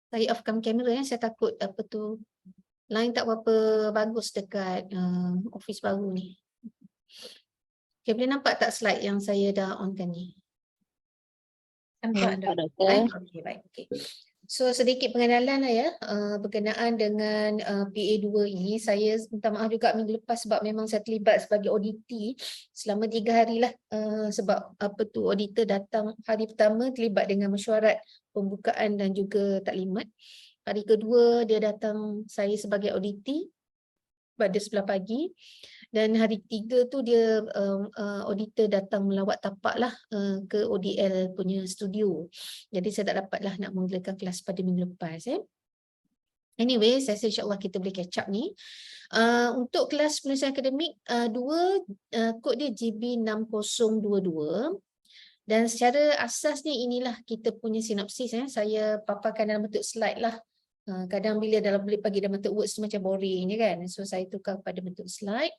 Saya offkan kamera ya, saya takut apa tu line tak berapa bagus dekat office baru ni. Okay, boleh nampak tak slide yang saya dah onkan ni? Nampak tak? Okay, baik. Okay. So sedikit pengenalan lah ya berkenaan dengan PA2 ini. Saya minta maaf juga minggu lepas sebab memang saya terlibat sebagai auditi selama 3 hari lah sebab apa tu auditor datang hari pertama terlibat dengan mesyuarat pembukaan dan juga taklimat. Hari kedua dia datang saya sebagai auditi pada 11 pagi. Dan hari ketiga tu dia auditor datang melawat tapak lah ke ODL punya studio. Jadi saya tak dapat lah nak menggelarkan kelas pada minggu lepas. Anyway, saya rasa insyaAllah kita boleh catch up ni. Untuk kelas penulisan akademik 2, kod dia GB6022. Dan secara asasnya inilah kita punya sinopsis. Saya paparkan dalam bentuk slide lah. Kadang bila dalam bagi dalam bentuk words tu macam boring je kan. So saya tukar pada bentuk slide.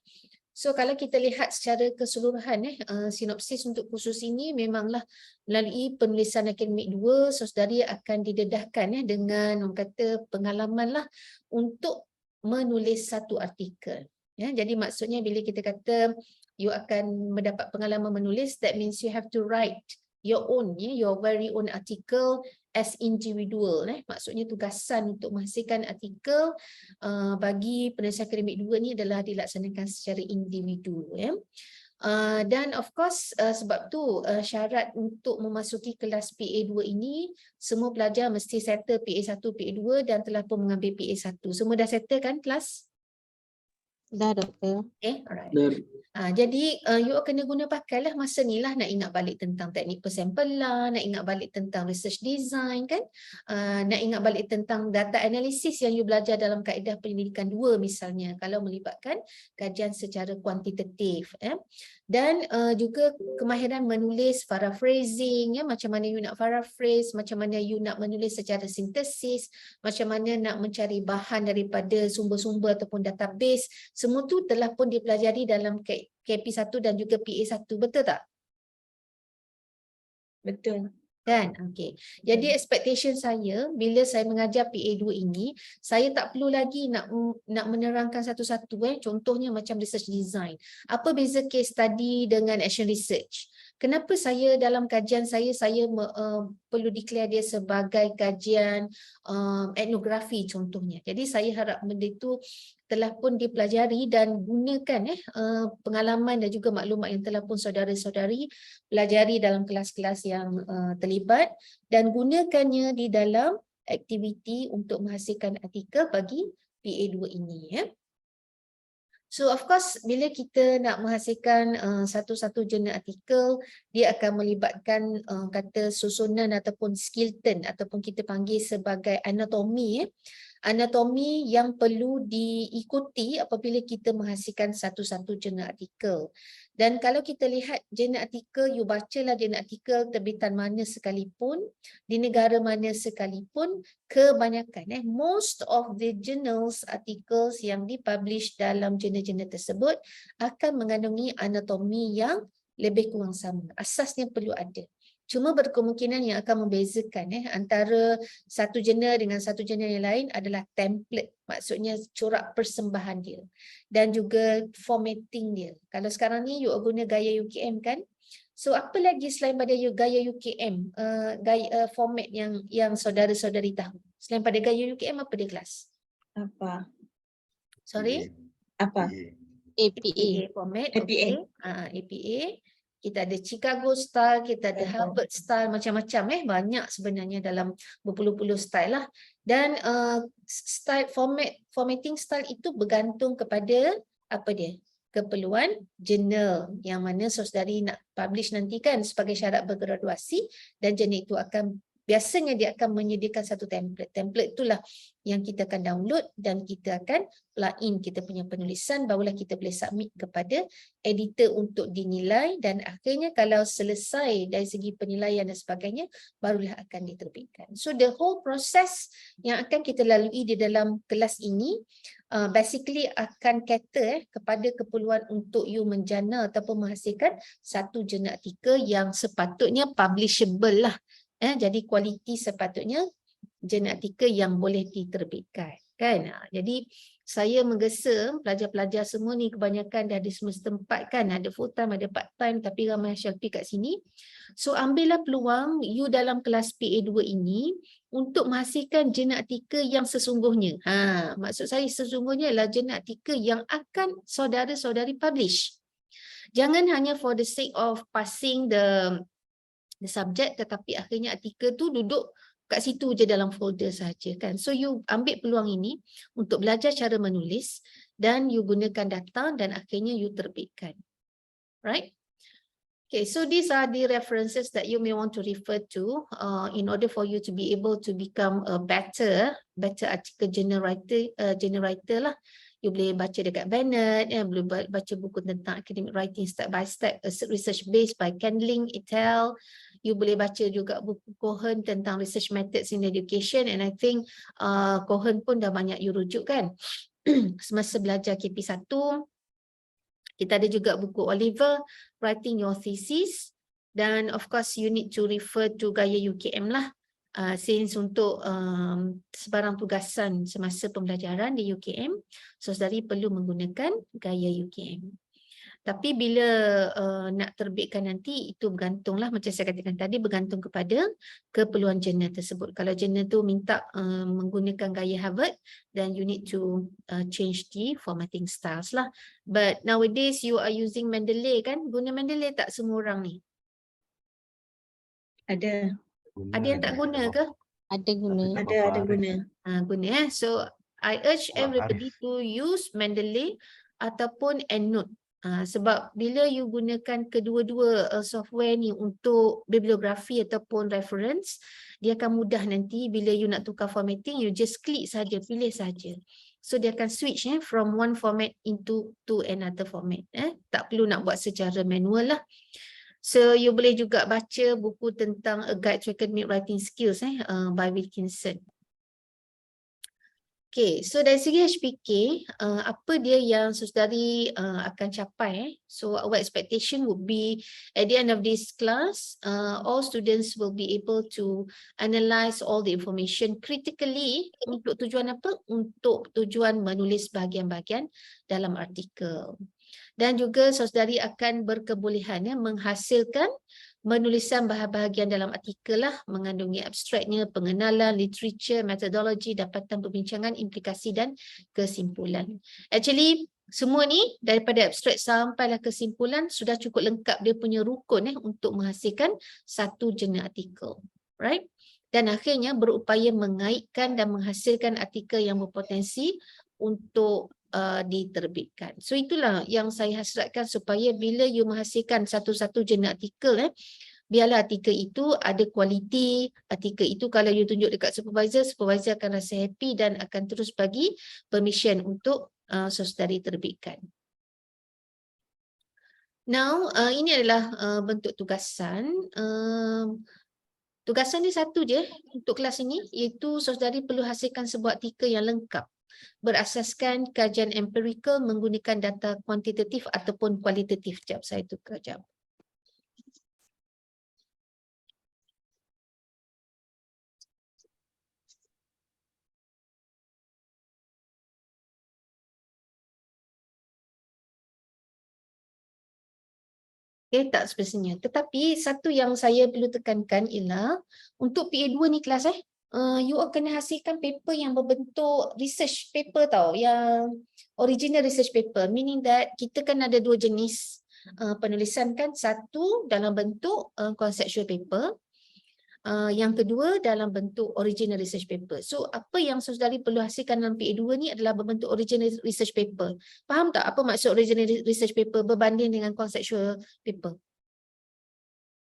So kalau kita lihat secara keseluruhan sinopsis untuk kursus ini memanglah melalui penulisan akademik 2 saudari akan didedahkan dengan orang kata pengalaman lah untuk menulis satu artikel. Jadi maksudnya bila kita kata you akan mendapat pengalaman menulis, that means you have to write your own, your very own article as individual. Maksudnya tugasan untuk menghasilkan artikel bagi penulisan akademik 2 ni adalah dilaksanakan secara individu. Dan of course sebab tu syarat untuk memasuki kelas PA2 ini semua pelajar mesti settle PA1, PA2 dan telah pun mengambil PA1. Semua dah settle kan kelas? Dah doktor. Okay, alright. Jadi you kena guna pakailah masa ni lah nak ingat balik tentang teknik persampelan, nak ingat balik tentang research design kan, nak ingat balik tentang data analisis yang you belajar dalam kaedah pendidikan 2 misalnya kalau melibatkan kajian secara kuantitatif. Dan juga kemahiran menulis paraphrasing, macam mana you nak paraphrase, macam mana you nak menulis secara sintesis, macam mana nak mencari bahan daripada sumber-sumber ataupun database. Semua tu telah pun dipelajari dalam KP1 dan juga PA1, betul tak? Betul. Kan? Okey. Jadi expectation saya bila saya mengajar PA2 ini, saya tak perlu lagi nak menerangkan satu-satu contohnya macam research design. Apa beza case study dengan action research? Kenapa saya dalam kajian saya perlu declare dia sebagai kajian etnografi contohnya. Jadi saya harap benda itu telah pun dipelajari dan gunakan pengalaman dan juga maklumat yang telah pun saudara-saudari pelajari dalam kelas-kelas yang terlibat dan gunakannya di dalam aktiviti untuk menghasilkan artikel bagi PA2 ini. So of course bila kita nak menghasilkan satu-satu jurnal artikel, dia akan melibatkan kata susunan ataupun skeleton ataupun kita panggil sebagai anatomi. Anatomi yang perlu diikuti apabila kita menghasilkan satu-satu jurnal artikel. Dan kalau kita lihat jurnal artikel, you bacalah jurnal artikel terbitan mana sekalipun, di negara mana sekalipun, kebanyakan most of the journals articles yang dipublish dalam jurnal-jurnal tersebut akan mengandungi anatomi yang lebih kurang sama. Asasnya perlu ada. Cuma berkemungkinan yang akan membezakan antara satu jurnal dengan satu jurnal yang lain adalah template, maksudnya corak persembahan dia dan juga formatting dia. Kalau sekarang ni you guna gaya UKM kan? So apa lagi selain pada gaya UKM, format yang saudara-saudari tahu? Selain pada gaya UKM apa dia kelas? Apa? Sorry? Apa? APA. Format, APA. okay. APA. Kita ada Chicago style, kita ada Harvard style, macam-macam banyak sebenarnya dalam berpuluh-puluh style lah. Dan style formatting style itu bergantung kepada apa dia? Keperluan jurnal yang mana saudari nak publish nanti kan sebagai syarat bergraduasi, dan jurnal itu akan biasanya dia akan menyediakan satu template. Template itulah yang kita akan download dan kita akan plug in kita punya penulisan, barulah kita boleh submit kepada editor untuk dinilai, dan akhirnya kalau selesai dari segi penilaian dan sebagainya barulah akan diterbitkan. So the whole process yang akan kita lalui di dalam kelas ini basically akan cater kepada keperluan untuk you menjana ataupun menghasilkan satu jurnal artikel yang sepatutnya publishable lah. Jadi kualiti sepatutnya jurnal artikel yang boleh diterbitkan, kan? Jadi saya menggesa pelajar-pelajar semua ni kebanyakan dah di semester 4 kan, ada full time, ada part time, tapi ramai Shelfie kat sini. So ambillah peluang you dalam kelas PA2 ini untuk menghasilkan jurnal artikel yang sesungguhnya. Maksud saya sesungguhnya adalah jurnal artikel yang akan saudara-saudari publish. Jangan hanya for the sake of passing the subject, tetapi akhirnya artikel tu duduk kat situ je dalam folder saja kan. So you ambil peluang ini untuk belajar cara menulis dan you gunakan data dan akhirnya you terbitkan. Right? Okay, so these are the references that you may want to refer to in order for you to be able to become a better article generator lah. You boleh baca dekat Bennett, boleh baca buku tentang academic writing step by step, research based by Kendling et al. You boleh baca juga buku Cohen tentang research methods in education, and I think Cohen pun dah banyak you rujuk kan semasa belajar KP1. Kita ada juga buku Oliver, Writing Your Thesis, dan of course you need to refer to Gaya UKM lah, since untuk sebarang tugasan semasa pembelajaran di UKM, saudari perlu menggunakan Gaya UKM. Tapi bila nak terbitkan nanti, itu bergantunglah, macam saya katakan tadi, bergantung kepada keperluan jurnal tersebut. Kalau jurnal tu minta menggunakan gaya Harvard, then you need to change the formatting styles lah. But nowadays you are using Mendeley kan? Guna Mendeley tak semua orang ni? Ada. Ada yang tak guna ke? Ada guna. Ada guna. Guna So I urge everybody to use Mendeley ataupun EndNote. Sebab bila you gunakan kedua-dua software ni untuk bibliografi ataupun reference, dia akan mudah nanti bila you nak tukar formatting, you just klik saja, pilih saja. So dia akan switch from one format into another format. Tak perlu nak buat secara manual lah. So you boleh juga baca buku tentang A Guide to Academic Writing Skills by Wilkinson. Okay, so dari segi HPK, apa dia yang saudari akan capai? So our expectation would be at the end of this class, all students will be able to analyze all the information critically. Untuk tujuan apa? Untuk tujuan menulis bahagian-bahagian dalam artikel. Dan juga saudari akan berkebolehan menghasilkan menulisan bahagian dalam artikel lah, mengandungi abstraknya, pengenalan, literature, metodologi, dapatan perbincangan, implikasi dan kesimpulan. Actually, semua ni daripada abstrak sampailah kesimpulan sudah cukup lengkap dia punya rukun untuk menghasilkan satu jurnal artikel. Right? Dan akhirnya berupaya mengaitkan dan menghasilkan artikel yang berpotensi untuk diterbitkan. So itulah yang saya hasratkan, supaya bila you menghasilkan satu-satu jurnal artikel, biarlah artikel itu ada kualiti. Artikel itu kalau you tunjuk dekat supervisor, supervisor akan rasa happy dan akan terus bagi permission untuk saudari terbitkan. Now, ini adalah bentuk tugasan. Tugasan ni satu je untuk kelas ini, iaitu saudari perlu hasilkan sebuah artikel yang lengkap berasaskan kajian empirikal menggunakan data kuantitatif ataupun kualitatif. Sekejap, saya tukar sekejap. Okay, tak semestinya. Tetapi satu yang saya perlu tekankan ialah untuk PA2 ni kelas you akan hasilkan paper yang berbentuk research paper tau, yang original research paper, meaning that kita kan ada dua jenis penulisan kan, satu dalam bentuk conceptual paper, yang kedua dalam bentuk original research paper. So apa yang saudari perlu hasilkan dalam PA2 ni adalah berbentuk original research paper. Faham tak apa maksud original research paper berbanding dengan conceptual paper?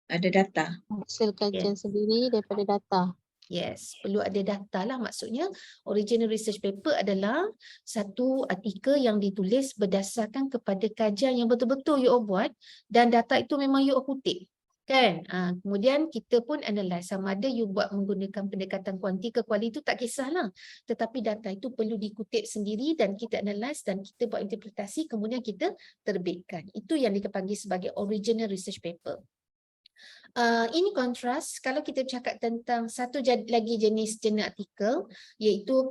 Ada data. Hasil kajian sendiri daripada data. Yes, perlu ada data lah maksudnya. Original research paper adalah satu artikel yang ditulis berdasarkan kepada kajian yang betul-betul you buat dan data itu memang you kutip. Kan? Kemudian kita pun analyse sama ada you buat menggunakan pendekatan kuanti ke kuali itu tak kisahlah. Tetapi data itu perlu dikutip sendiri dan kita analyse dan kita buat interpretasi kemudian kita terbitkan. Itu yang kita panggil sebagai original research paper. Ini kontras kalau kita cakap tentang satu lagi jenis jurnal artikel, iaitu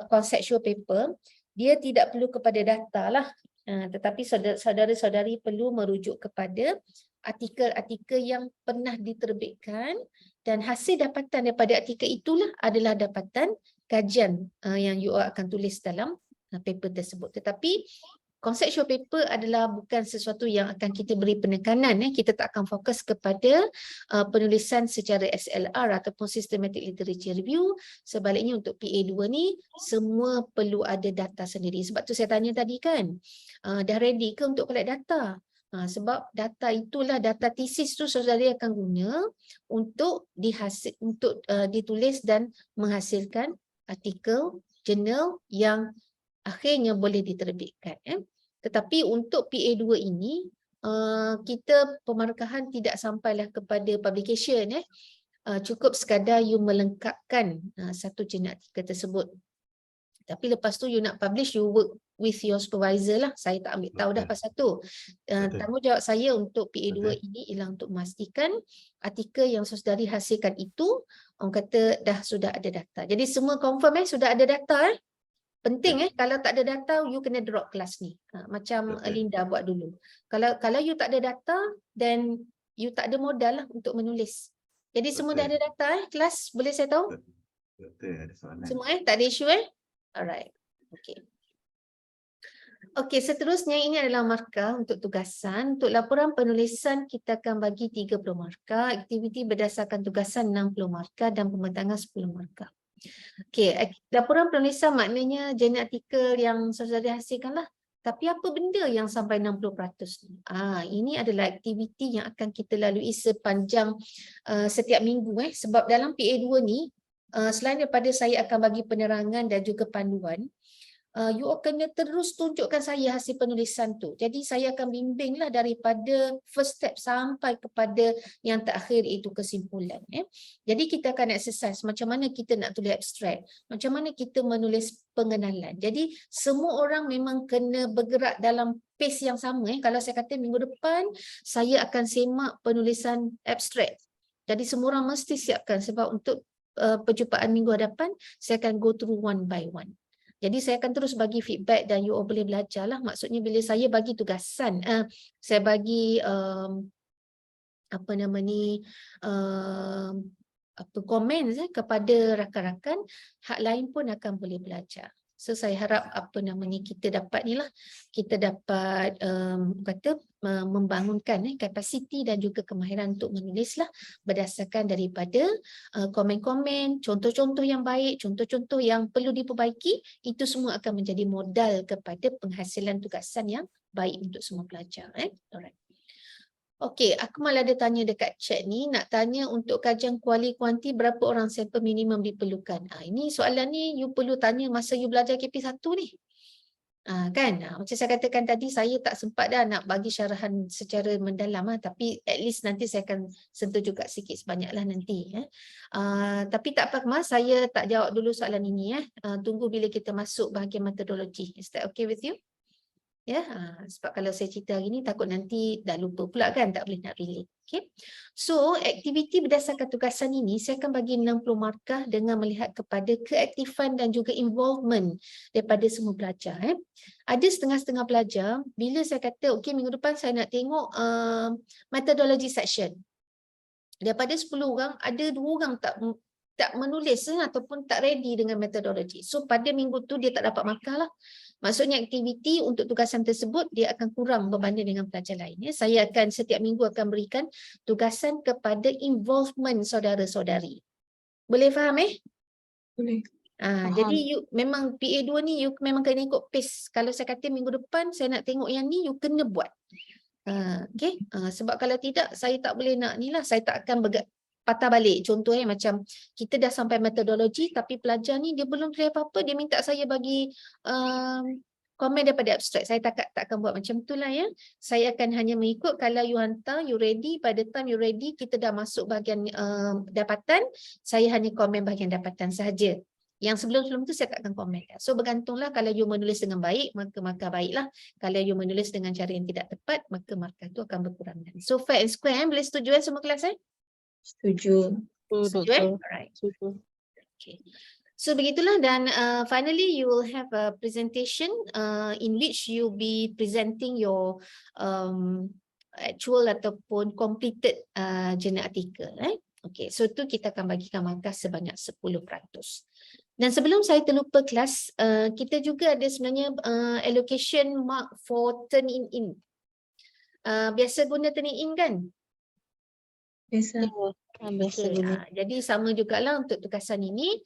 conceptual paper. Dia tidak perlu kepada data lah, tetapi saudara-saudari perlu merujuk kepada artikel-artikel yang pernah diterbitkan, dan hasil dapatan daripada artikel itulah adalah dapatan kajian yang you akan tulis dalam paper tersebut. Tetapi conceptual paper adalah bukan sesuatu yang akan kita beri penekanan. Kita tak akan fokus kepada penulisan secara SLR ataupun Systematic Literature Review. Sebaliknya untuk PA2 ni, semua perlu ada data sendiri. Sebab tu saya tanya tadi kan, dah ready ke untuk collect data? Sebab data itulah, data tesis tu saudara akan guna untuk ditulis dan menghasilkan artikel, jurnal yang akhirnya boleh diterbitkan. Tetapi untuk PA2 ini, kita pemarkahan tidak sampailah kepada publication. Cukup sekadar you melengkapkan satu jurnal artikel tersebut. Tapi lepas tu you nak publish, you work with your supervisor lah. Saya tak ambil tahu dah pasal tu. Tanggungjawab saya untuk PA2 ini ialah untuk memastikan artikel yang saudari hasilkan itu, orang kata sudah ada data. Jadi semua confirm sudah ada data. Penting kalau tak ada data, you kena drop kelas ni. Macam Linda buat dulu. Kalau you tak ada data, then you tak ada modal lah untuk menulis. Jadi semua dah ada data kelas, boleh saya tahu? Betul, ada soalan. Semua tak ada isu Alright. Okey, seterusnya ini adalah markah untuk tugasan. Untuk laporan penulisan kita akan bagi 30 markah, aktiviti berdasarkan tugasan 60 markah dan pembentangan 10 markah. Okey, laporan penulisan maknanya jurnal artikel yang saudara hasilkan lah. Tapi apa benda yang sampai 60% ni? Ini adalah aktiviti yang akan kita lalui sepanjang setiap minggu. Sebab dalam PA2 ni, selain daripada saya akan bagi penerangan dan juga panduan, you kena terus tunjukkan saya hasil penulisan tu. Jadi saya akan bimbinglah daripada first step sampai kepada yang terakhir, iaitu kesimpulan. Jadi kita akan exercise macam mana kita nak tulis abstrak, macam mana kita menulis pengenalan. Jadi semua orang memang kena bergerak dalam pace yang sama. Kalau saya kata minggu depan saya akan semak penulisan abstrak, jadi semua orang mesti siapkan, sebab untuk perjumpaan minggu hadapan saya akan go through one by one. Jadi saya akan terus bagi feedback dan you all boleh belajar lah. Maksudnya bila saya bagi tugasan, saya bagi komen kepada rakan-rakan, hak lain pun akan boleh belajar. So saya harap kita dapat kita dapat membangunkan kapasiti dan juga kemahiran untuk menulis lah, berdasarkan daripada komen-komen, contoh-contoh yang baik, contoh-contoh yang perlu diperbaiki. Itu semua akan menjadi modal kepada penghasilan tugasan yang baik untuk semua pelajar. Alright. Okey, aku malah ada tanya dekat chat ni, nak tanya untuk kajian kuali kuanti berapa orang sampel minimum diperlukan. Ini soalan ni you perlu tanya masa you belajar KP1 ni. Macam saya katakan tadi, saya tak sempat dah nak bagi syarahan secara mendalam, tapi at least nanti saya akan sentuh juga sikit sebanyaklah nanti. Tapi tak apa Kemas, saya tak jawab dulu soalan ini. Tunggu bila kita masuk bahagian metodologi. Is that okay with you? Sebab kalau saya cerita hari ni takut nanti dah lupa pula kan, tak boleh nak relate. Okay. So, aktiviti berdasarkan tugasan ini saya akan bagi 60 markah dengan melihat kepada keaktifan dan juga involvement daripada semua pelajar. Ada setengah-setengah pelajar, bila saya kata, okey minggu depan saya nak tengok methodology section. Daripada 10 orang, ada 2 orang tak menulis ataupun tak ready dengan metodologi. So pada minggu tu dia tak dapat markah lah. Maksudnya aktiviti untuk tugasan tersebut dia akan kurang berbanding dengan pelajar lain. Saya akan setiap minggu akan berikan tugasan kepada involvement saudara-saudari. Boleh faham Boleh. Jadi you memang PA2 ni you memang kena ikut pace. Kalau saya kata minggu depan saya nak tengok yang ni, you kena buat. Sebab kalau tidak saya tak boleh nak ni lah, saya tak akan patah balik. Contoh macam kita dah sampai metodologi tapi pelajar ni dia belum tulis apa-apa, dia minta saya bagi komen daripada abstrak. Saya tak akan buat macam itulah ya. Saya akan hanya mengikut kalau you hantar, you ready, by the time you ready kita dah masuk bahagian dapatan, saya hanya komen bahagian dapatan sahaja. Yang sebelum-sebelum tu saya tak akan komen. So bergantunglah, kalau you menulis dengan baik, maka baiklah. Kalau you menulis dengan cara yang tidak tepat, maka markah tu akan berkurang. So fair and square, boleh setuju semua kelas Setuju. Setuju Alright. Okay. So begitulah, dan finally you will have a presentation in which you'll be presenting your actual ataupun completed journal article. Okay, so tu kita akan bagikan markah sebanyak 10%. Dan sebelum saya terlupa kelas, kita juga ada sebenarnya allocation mark for turning in. Biasa guna turning in kan? Biasa. Okay, jadi sama jugalah untuk tugasan ini.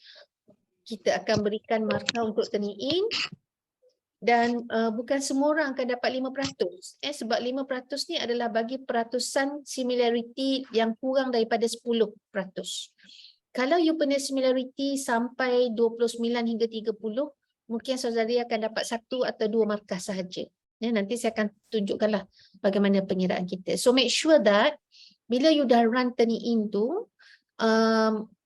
Kita akan berikan markah untuk turning in. Dan bukan semua orang akan dapat 5%. Sebab 5% ni adalah bagi peratusan similarity yang kurang daripada 10%. Kalau you punya similarity sampai 29 hingga 30, mungkin saudari akan dapat 1 atau 2 markah sahaja. Nanti saya akan tunjukkanlah bagaimana pengiraan kita. So make sure that bila you dah run turning in tu,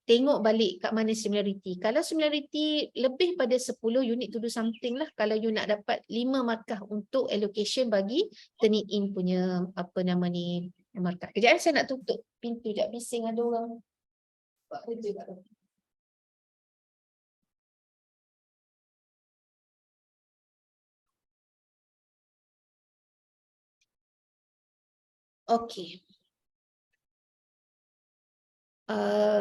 tengok balik kat mana similarity. Kalau similarity lebih pada 10, you need to do something lah. Kalau you nak dapat 5 markah untuk allocation bagi turning in punya apa nama ni markah. Kejap saya nak tutup pintu sekejap, bising ada orang buat kerja kat dalam. Okey.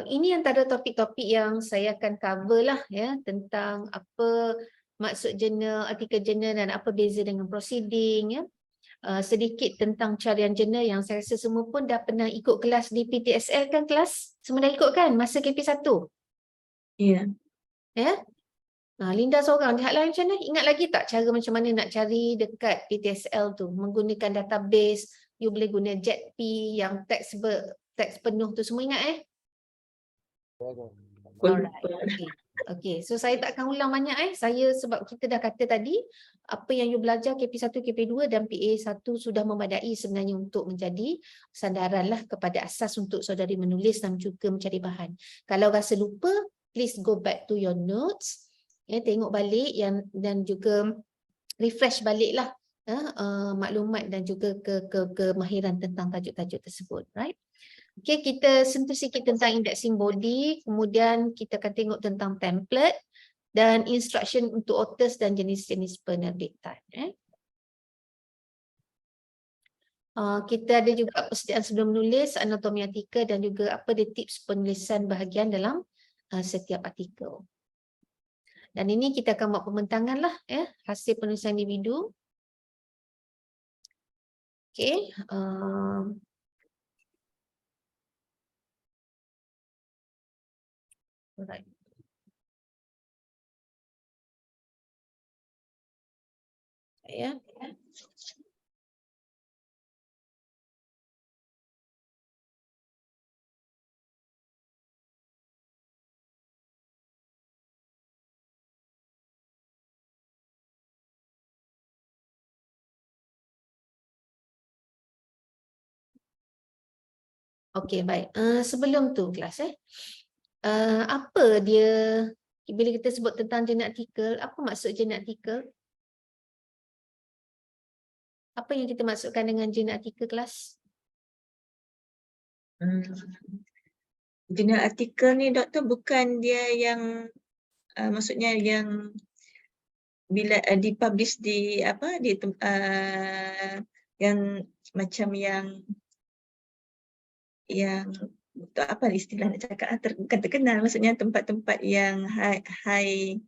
Ini antara topik-topik yang saya akan cover lah ya, tentang apa maksud jurnal, artikel jurnal dan apa beza dengan proceeding ya. Sedikit tentang carian jurnal yang saya rasa semua pun dah pernah ikut kelas di PTSL kan kelas? Semua dah ikut kan masa KP1? Ya. Ya? Linda seorang, lihat lain macam mana? Ingat lagi tak cara macam mana nak cari dekat PTSL tu? Menggunakan database, you boleh guna JETP yang teks penuh tu, semua ingat Alright, okay. So saya tak akan ulang banyak Saya sebab kita dah kata tadi apa yang you belajar KP1, KP2 dan PA1 sudah memadai sebenarnya untuk menjadi sandaran lah kepada asas untuk saudari menulis dan juga mencari bahan. Kalau rasa lupa, please go back to your notes. Tengok balik dan juga refresh baliklah maklumat dan juga kemahiran tentang tajuk-tajuk tersebut, right? Okay, kita sentuh sikit tentang indexing body, kemudian kita akan tengok tentang template dan instruction untuk authors dan jenis-jenis penerbitan. Kita ada juga persediaan sebelum menulis, anatomi artikel dan juga apa dia tips penulisan bahagian dalam setiap artikel. Dan ini kita akan buat pembentangan lah hasil penulisan individu. Okay. Alright. Ya. Okey, baik. Sebelum tu kelas apa dia bila kita sebut tentang jurnal artikel, apa maksud jurnal artikel? Apa yang kita maksudkan dengan jurnal artikel kelas? Jurnal artikel ni doktor bukan dia yang maksudnya yang bila dipublish di apa di yang macam yang apa istilah nak cakap bukan terkenal, maksudnya tempat-tempat yang high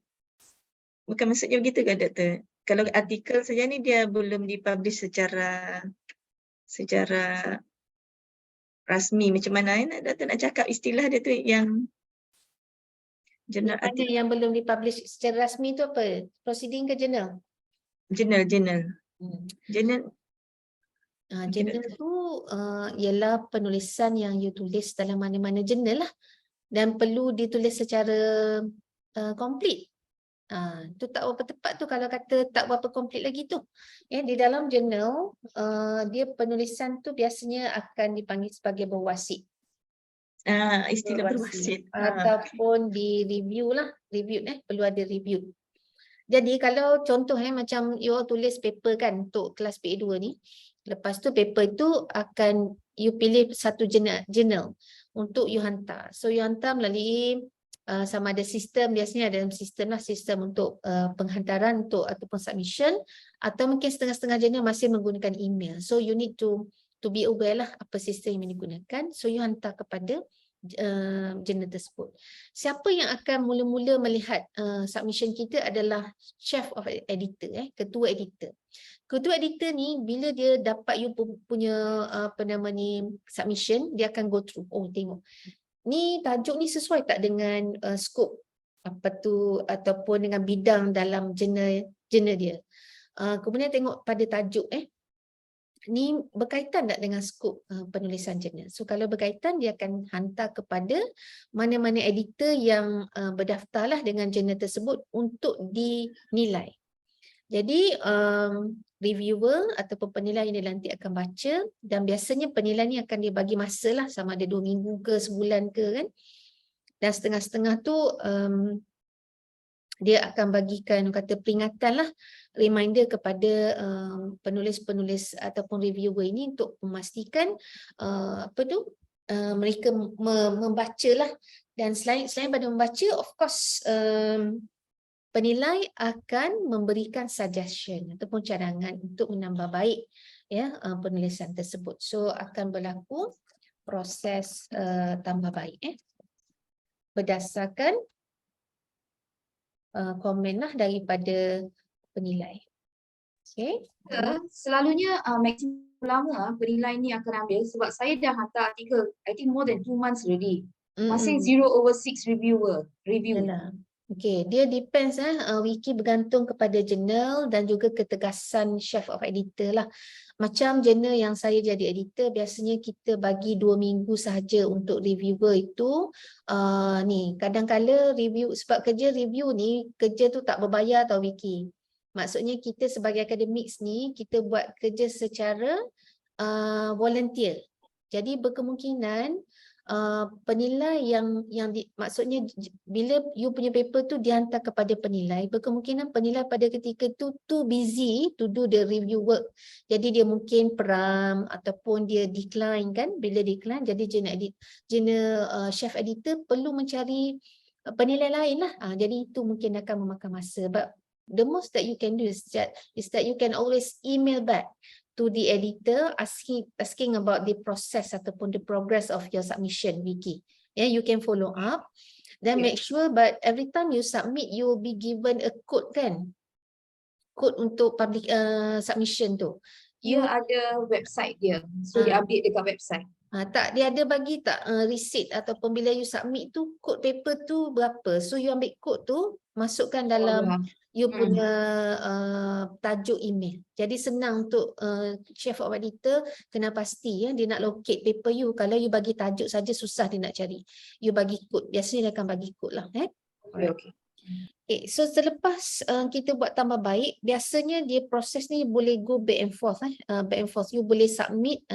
bukan, maksudnya begitu kan doktor? Kalau artikel saja ni dia belum dipublish secara rasmi, macam mana doktor nak cakap istilah dia tu yang jurnal artikel yang belum dipublish secara rasmi tu apa? Proceeding ke jurnal? Jurnal. Jurnal tu ialah penulisan yang you tulis dalam mana-mana jurnal lah, dan perlu ditulis secara complete. Tu tak berapa tepat tu kalau kata tak berapa complete lagi tu. Di dalam jurnal dia penulisan tu biasanya akan dipanggil sebagai berwasit. Istilah berwasit. Ataupun di review lah, perlu ada review. Jadi kalau contoh macam you all tulis paper kan untuk kelas PA2 ni, lepas tu paper tu akan you pilih satu journal untuk you hantar. So you hantar melalui sama ada sistem, biasanya ada sistem untuk penghantaran ataupun submission, atau mungkin setengah-setengah jurnal masih menggunakan email. So you need to be aware lah apa sistem yang digunakan. So you hantar kepada jurnal tersebut. Siapa yang akan mula-mula melihat submission kita adalah chief of editor, ketua editor. Ketua editor ni bila dia dapat you punya submission, dia akan go through. Oh, tengok. Ni tajuk ni sesuai tak dengan skop ataupun dengan bidang dalam jurnal dia. Kemudian tengok pada tajuk ni berkaitan tak dengan skop penulisan jurnal. So kalau berkaitan, dia akan hantar kepada mana-mana editor yang berdaftarlah dengan jurnal tersebut untuk dinilai. Jadi reviewer ataupun penilai yang dilantik akan baca, dan biasanya penilai ni akan dia bagi masa lah, sama ada 2 minggu ke sebulan ke kan. Dan setengah-setengah tu dia akan bagikan kata peringatan lah, reminder kepada penulis-penulis ataupun reviewer ini untuk memastikan mereka membacalah. Dan selain pada membaca, of course penilai akan memberikan suggestion ataupun cadangan untuk menambah baik penulisan tersebut. So akan berlaku proses tambah baik berdasarkan komen lah daripada penilai. Okay. Selalunya maksimum lama penilai ni akan ambil sebab saya dah hantar artikel, I think more than 2 months already. Masih 0/6 review. Yalah. Okay, dia depends wiki bergantung kepada jurnal dan juga ketegasan chief of editor lah. Macam jurnal yang saya jadi editor, biasanya kita bagi 2 minggu sahaja untuk reviewer itu. Ni kadang-kala review, sebab kerja review ni, kerja tu tak berbayar tau Wiki. Maksudnya kita sebagai academics ni, kita buat kerja secara volunteer. Jadi berkemungkinan penilai maksudnya bila you punya paper tu dihantar kepada penilai, berkemungkinan penilai pada ketika tu too busy to do the review work. Jadi dia mungkin peram ataupun dia decline kan. Bila decline, jadi chief editor perlu mencari penilai lain lah. Jadi itu mungkin akan memakan masa. But the most that you can do is that you can always email back to the editor asking about the process ataupun the progress of your submission wiki. You can follow up. Then make sure, but every time you submit, you will be given a code kan? Code untuk public submission tu. Dia ada website dia. So dia update dekat website. Tak, dia ada bagi tak receipt ataupun bila you submit tu, code paper tu berapa. So you ambil code tu, masukkan dalam you punya tajuk email. Jadi senang untuk chief of editor kena pasti dia nak locate paper you. Kalau you bagi tajuk saja susah dia nak cari. You bagi kod, biasanya dia akan bagi kod lah. Okay, so selepas kita buat tambah baik, biasanya dia proses ni boleh go back and forth. Back and forth. You boleh submit.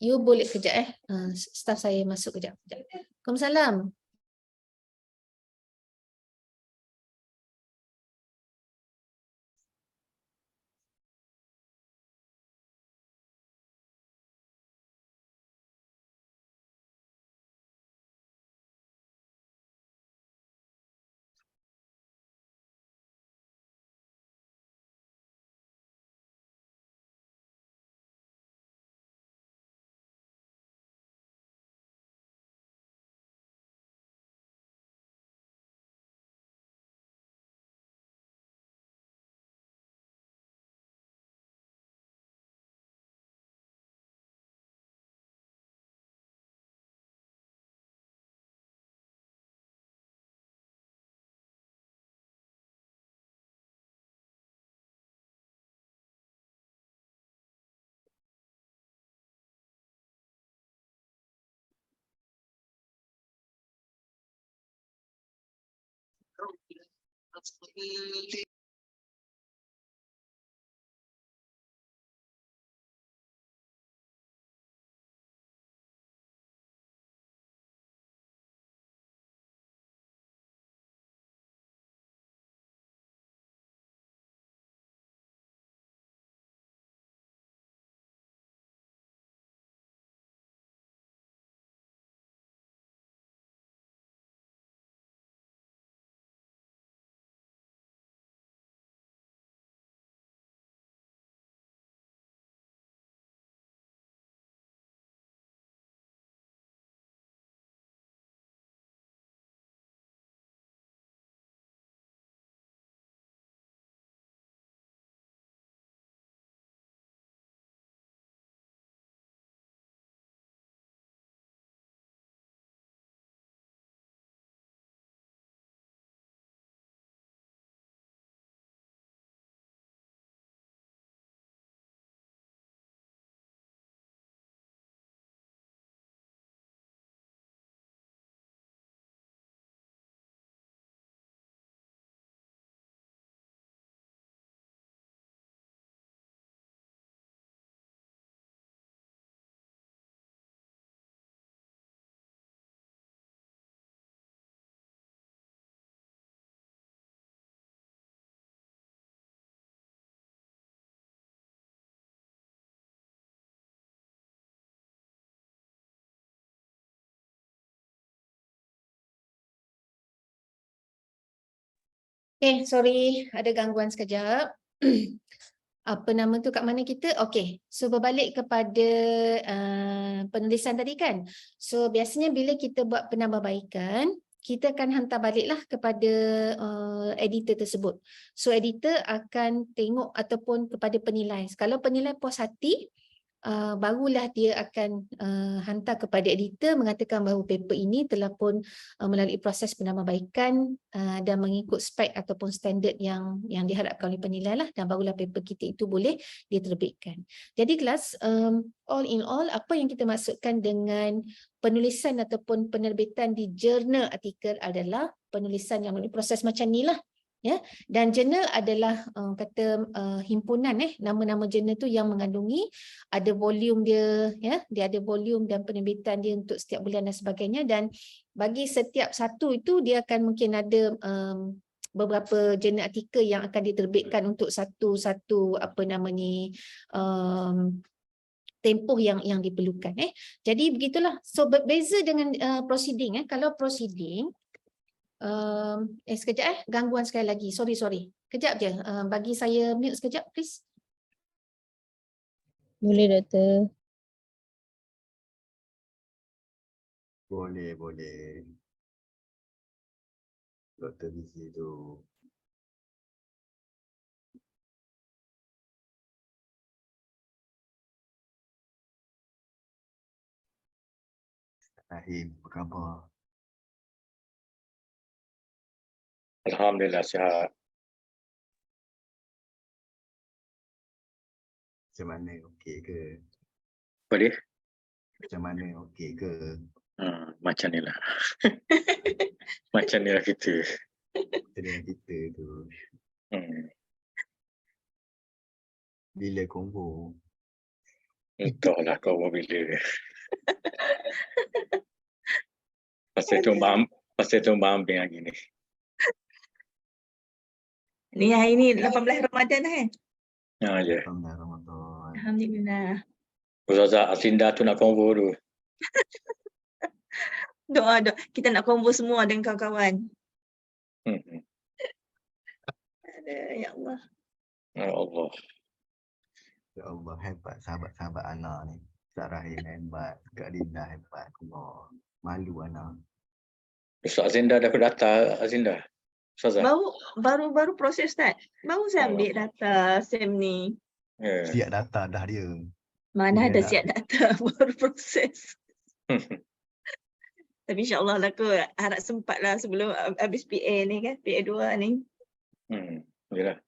You boleh kejap staff saya masuk kejap. Waalaikumsalam. Sorry, ada gangguan sekejap. Apa nama tu kat mana kita? Okey, so berbalik kepada penulisan tadi kan. So biasanya bila kita buat penambahbaikan, kita akan hantar baliklah kepada editor tersebut. So editor akan tengok ataupun kepada penilai. Kalau penilai puas hati, barulah dia akan hantar kepada editor mengatakan bahawa paper ini telah pun melalui proses penambahbaikan dan mengikut spek ataupun standard yang diharapkan oleh penilai lah, dan barulah paper kita itu boleh diterbitkan. Jadi kelas, all in all, apa yang kita maksudkan dengan penulisan ataupun penerbitan di jurnal artikel adalah penulisan yang melalui proses macam ni lah. Ya, dan jurnal adalah himpunan nama-nama jurnal tu yang mengandungi ada volume dia, ya, dia ada volume dan penerbitan dia untuk setiap bulan dan sebagainya, dan bagi setiap satu itu dia akan mungkin ada beberapa jurnal artikel yang akan diterbitkan untuk satu apa nama ni tempoh yang diperlukan. Jadi begitulah. So berbeza dengan proceeding. Kalau proceeding, sekejap gangguan sekali lagi. Sorry. Kejap je. Bagi saya mute sekejap please. Boleh Doktor. Boleh. Doktor busy tu. Rahim, apa khabar? Alhamdulillah sihat. Macam mana, okey ke? Apa dia? Macam mana, okey ke? Macam ni lah. Macam ni lah kita. Macam dengan kita tu. Bila combo? Entahlah kau bila. Pasal tu ambing lagi ni. Ni hari ni 18 Ramadan kan? Ya. Ramadan. Alhamdulillah. Ustazah Asinda tu nak konvo tu. Doa. Kita nak combo semua dengan kawan-kawan. Ya Allah. Ya Allah. Ya Allah, hebat sahabat-sahabat Ana ni. Ustaz Rahim hebat, Kak Linda hebat. Allah, malu Ana. Ustaz Azinda dah data Azinda. Ustazah. Baru proses Ustaz. Baru saya ambil data SEM ni. Siap data dah dia. Mana Dia ada nak- siap data, baru proses. Tapi insyaAllah lah aku harap sempat lah sebelum habis PA ni kan, PA 2 ni. Yalah.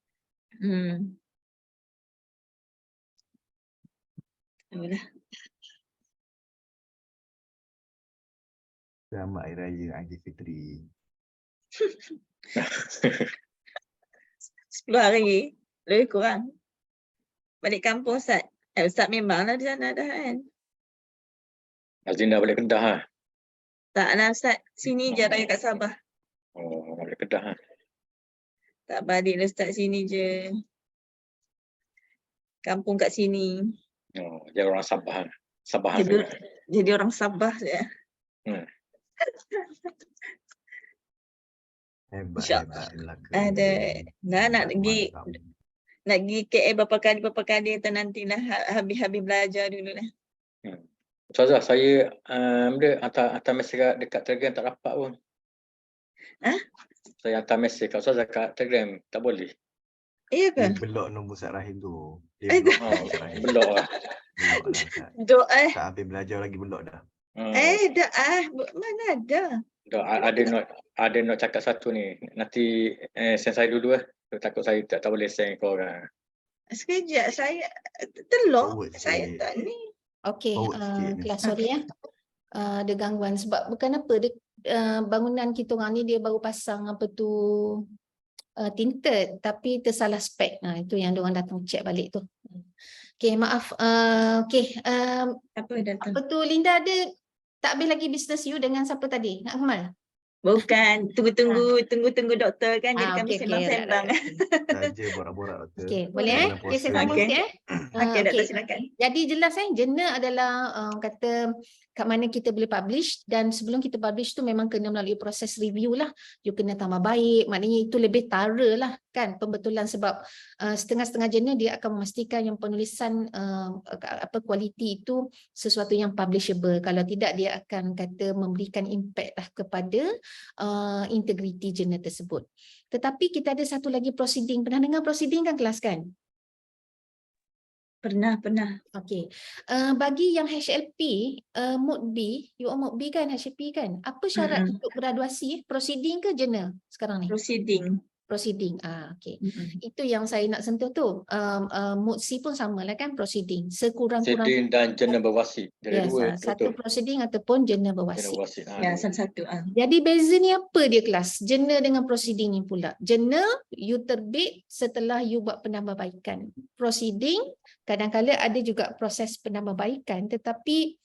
Alhamdulillah. Selamat Hari Raya Aidilfitri. 10 hari, lebih kurang. Balik kampung Ustaz. Ustaz memanglah di sana dah kan. Azinda balik Kedah ha. Taklah Ustaz, sini je raya kat Sabah. Oh, balik Kedah ha. Tak balik lah Ustaz, sini je. Kampung kat sini. Oh, dia orang Sabah. Sabah Jadi, tu. jadi orang Sabah je. Hebat Melaka. Ada. Nak pergi Mantap. nak pergi KL berapa kali nantilah habis belajar dulu lah. Ustazah, saya hantar mesej dekat Telegram tak dapat pun. Saya hantar mesej kat Ustazah kat Telegram, tak boleh. Iya Dia ke? belok nombor Ustaz Rahim tu. Eh, Dia blok Ustaz Rahim. Belok lah. Belok dah Ustaz. Doa. Tak habis belajar lagi belok dah. Mana ada. Ada nak cakap satu ni. Nanti send saya dulu lah. Takut saya tak boleh send kau orang. Sekejap saya telur. Forward Saya sikit. tak ni. Okey, Forward sikit ni. kelas sorry ya. Ada gangguan sebab bukan apa dia bangunan kita orang ni dia baru pasang apa tu tinted tapi tersalah spek. Itu yang diorang datang check balik tu. Okey, maaf. Apa datang? Apa tu Linda ada tak habis lagi business you dengan siapa tadi? Nak Akmal? Bukan, tunggu doktor kan, jadi kami Okey, sembang-sembang. Saja borak-borak doktor. Okey, boleh Bulan Okey, saya puasa sambung ni. sikit Okey, doktor okey. silakan. Jadi jelas jurnal adalah kata kat mana kita boleh publish, dan sebelum kita publish tu memang kena melalui proses review lah. You kena tambah baik, maknanya itu lebih tara lah kan pembetulan, sebab setengah-setengah jurnal dia akan memastikan yang penulisan kualiti itu sesuatu yang publishable. Kalau tidak, dia akan kata memberikan impact lah kepada integriti jurnal tersebut. Tetapi kita ada satu lagi proceeding. Pernah dengar proceeding kan kelas kan? Pernah. Okey. Bagi yang HLP, Mode B, you all Mode B kan, HLP kan? Apa syarat untuk graduasi? Proceeding ke jurnal sekarang ni? Proceeding. Proceeding. Okey. Itu yang saya nak sentuh tu. Mode C pun sama lah kan, proceeding. Sekurang-kurang Proceeding dan jurnal berwasi. Dia ada yes, dua satu betul. proceeding ataupun jurnal Jurnal berwasi. berwasi. Ya, Dua. satu-satu. Jadi beza ni apa dia kelas? Jurnal dengan proceeding ni pula. Jurnal you terbit setelah you buat penambahbaikan. Proceeding kadang-kadang ada juga proses penambahbaikan, tetapi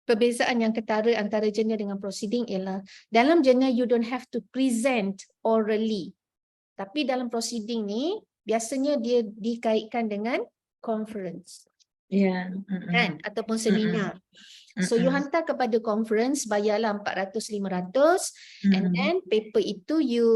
perbezaan yang ketara antara jurnal dengan proceeding ialah dalam jurnal you don't have to present orally. Tapi dalam proceeding ni biasanya dia dikaitkan dengan conference. Ya. Kan, ataupun seminar. So you hantar kepada conference, bayarlah 400-500 and then paper itu you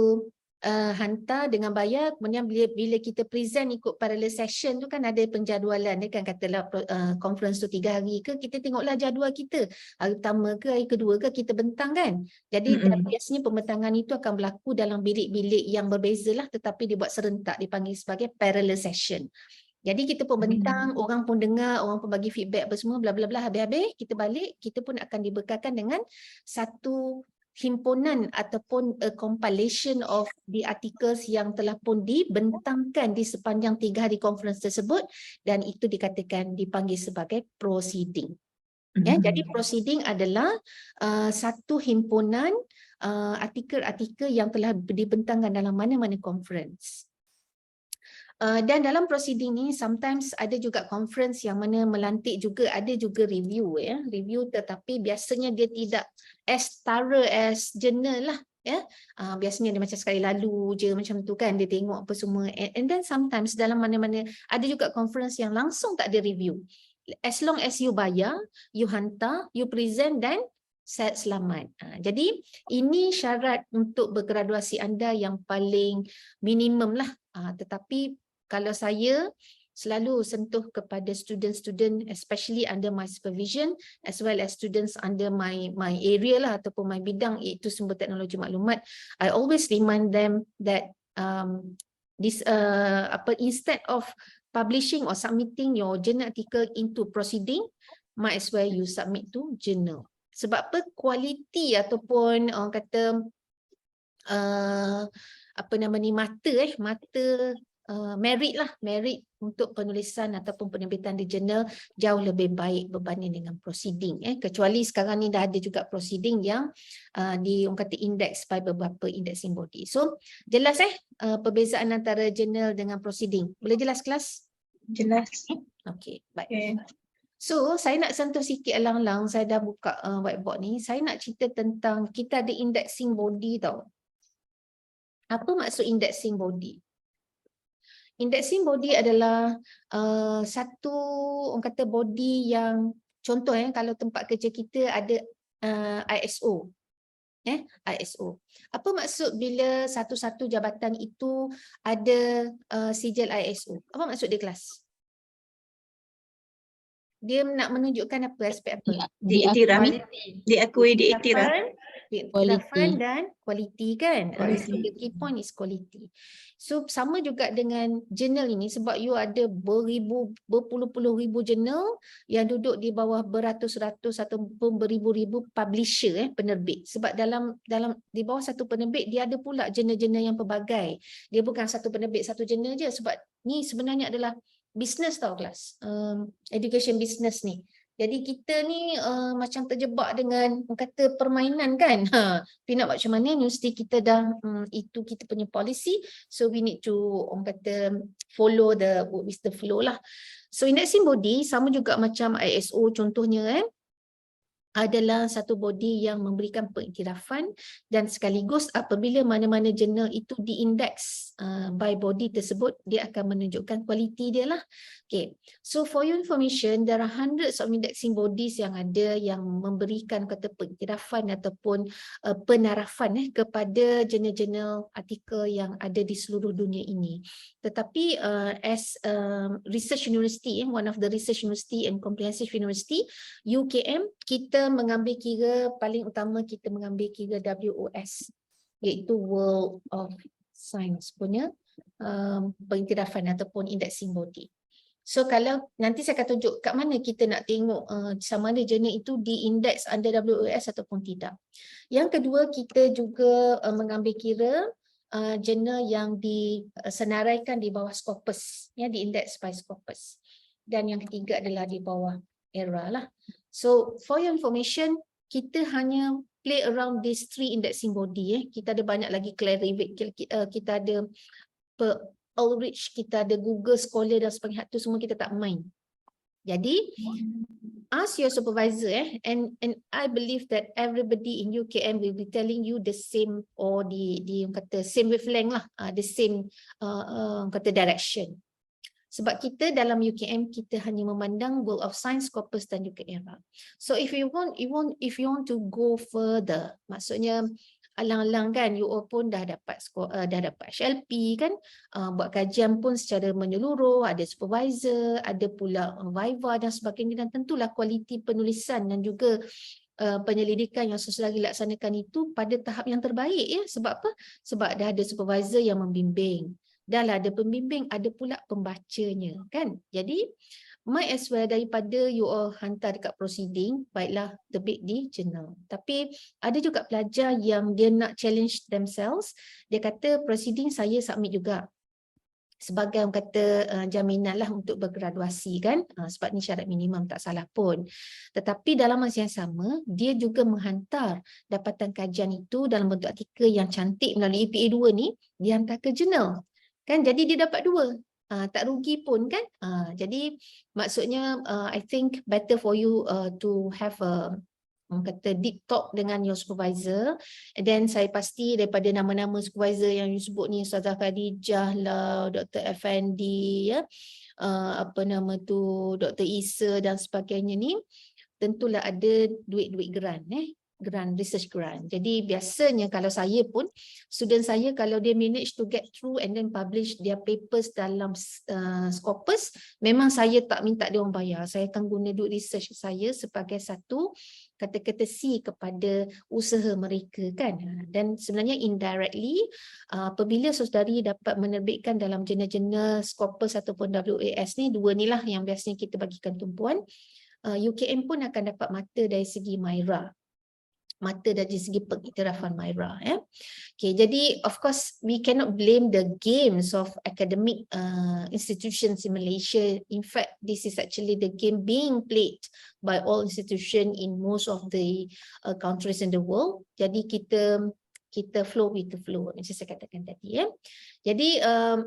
hantar dengan bayar. Kemudian bila kita present ikut parallel session tu kan ada penjadualan dia kan, katalah conference tu 3 hari ke, kita tengoklah jadual kita hari pertama ke hari kedua ke, kita bentang kan. Jadi biasanya pembentangan itu akan berlaku dalam bilik-bilik yang berbeza lah, tetapi dia buat serentak, dipanggil sebagai parallel session. Jadi kita pun bentang, orang pun dengar, orang pun bagi feedback apa semua, bla bla bla, habis-habis kita balik, kita pun akan dibekalkan dengan satu himpunan ataupun a compilation of the articles yang telah pun dibentangkan di sepanjang 3 hari conference tersebut, dan itu dikatakan dipanggil sebagai proceeding. Ya, jadi proceeding adalah satu himpunan artikel-artikel yang telah dibentangkan dalam mana-mana conference. Dan dalam proceeding ni sometimes ada juga conference yang mana melantik juga, ada juga review ya, review, tetapi biasanya dia tidak as thorough as journal lah ya. Biasanya dia macam sekali lalu je macam tu kan, dia tengok apa semua, and then sometimes dalam mana-mana ada juga conference yang langsung tak ada review. As long as you bayar, you hantar, you present, dan selamat. Jadi ini syarat untuk bergraduasi anda yang paling minimum lah. Tetapi kalau saya selalu sentuh kepada student-student, especially under my supervision, as well as students under my area lah ataupun my bidang, iaitu sumber teknologi maklumat, I always remind them that instead of publishing or submitting your journal article into proceeding, might as well you submit to journal. Sebab apa? Kualiti ataupun kata merit untuk penulisan ataupun penerbitan di jurnal jauh lebih baik berbanding dengan proceeding. Kecuali sekarang ni dah ada juga proceeding yang indeks by beberapa indexing body. So jelas perbezaan antara jurnal dengan proceeding. Boleh jelas kelas? Jelas. Okey, baik. Okay. So saya nak sentuh sikit alang-alang, saya dah buka whiteboard ni. Saya nak cerita tentang kita ada indexing body tau. Apa maksud indexing body? Indexing body adalah satu orang kata body yang contoh kalau tempat kerja kita ada ISO. ISO. Apa maksud bila satu-satu jabatan itu ada sijil ISO? Apa maksud dia kelas? Dia nak menunjukkan apa, aspek apa? Diiktiraf, diakui, diiktiraf. Iktirafan dan quality kan. So the key point is quality. So sama juga dengan jurnal ini, sebab you ada berpuluh-puluh ribu jurnal yang duduk di bawah beratus-ratus ataupun beribu-ribu publisher penerbit. Sebab dalam di bawah satu penerbit dia ada pula jurnal-jurnal yang pelbagai. Dia bukan satu penerbit satu jurnal je, sebab ni sebenarnya adalah business tau kelas. Education business ni. Jadi kita ni macam terjebak dengan kata permainan kan. Tapi nak buat macam mana, mesti kita dah itu kita punya policy. So we need to kata follow the flow lah. So indexing body sama juga macam ISO contohnya adalah satu body yang memberikan pengiktirafan dan sekaligus apabila mana-mana jurnal itu diindeks by body tersebut, dia akan menunjukkan kualiti dia lah. Okay. So for your information, there are hundreds of indexing bodies yang ada yang memberikan kata pengiktirafan ataupun penarafan kepada jurnal-jurnal artikel yang ada di seluruh dunia ini. Tetapi as research university, one of the research university and comprehensive university, UKM, kita mengambil kira paling utama kita mengambil kira WOS, iaitu World of Science punya pengiktirafan ataupun indexing body. So kalau nanti saya akan tunjuk kat mana kita nak tengok sama ada jurnal itu diindeks under WOS ataupun tidak. Yang kedua, kita juga mengambil kira jurnal yang disenaraikan di bawah Scopus, ya, diindeks by Scopus. Dan yang ketiga adalah di bawah ERA lah. So for your information, kita hanya play around these 3 indexing body. Kita ada banyak lagi Clarivate, kita ada Ulrich, kita ada Google Scholar dan sebagainya, tu semua kita tak main. Jadi ask your supervisor, and I believe that everybody in UKM will be telling you the same, or the kata same wavelength lah, the same kata direction. Sebab kita dalam UKM kita hanya memandang World of Science, Scopus dan juga ERA. So if you want to go further, maksudnya alang-alang kan, you all pun dah dapat HLP kan, buat kajian pun secara menyeluruh, ada supervisor, ada pula Viva dan sebagainya, dan tentulah kualiti penulisan dan juga penyelidikan yang sesudah dilaksanakan itu pada tahap yang terbaik, ya. Sebab apa? Sebab dah ada supervisor yang membimbing. Dah lah ada pembimbing, ada pula pembacanya kan. Jadi might as well daripada you all hantar dekat proceeding, baiklah terbit di jurnal. Tapi ada juga pelajar yang dia nak challenge themselves, dia kata proceeding saya submit juga sebagai orang kata jaminan lah untuk bergraduasi kan, sebab ni syarat minimum, tak salah pun. Tetapi dalam masa yang sama, dia juga menghantar dapatan kajian itu dalam bentuk artikel yang cantik melalui PA2 ni, dia hantar ke jurnal. Kan, jadi dia dapat 2, tak rugi pun kan. Jadi maksudnya I think better for you to have a kata deep talk dengan your supervisor, and then saya pasti daripada nama-nama supervisor yang you sebut ni, Ustazah Khadijah lah, Dr. Effendi, ya, apa nama tu, Dr. Isa dan sebagainya ni, tentulah ada duit-duit grant, grant, research grant. Jadi biasanya kalau saya pun, student saya kalau dia manage to get through and then publish their papers dalam Scopus, memang saya tak minta dia orang bayar. Saya akan guna duit research saya sebagai satu kata-kata si kepada usaha mereka kan. Dan sebenarnya indirectly, apabila saudari dapat menerbitkan dalam jurnal-jurnal Scopus ataupun WAS ni, 2 ni lah yang biasanya kita bagikan tumpuan, UKM pun akan dapat mata dari segi MyRA. Mata dari segi pengiktirafan MyRA. Okay, jadi of course we cannot blame the games of academic institutions in Malaysia. In fact, this is actually the game being played by all institutions in most of the countries in the world. Jadi kita flow with the flow, macam saya katakan tadi. Jadi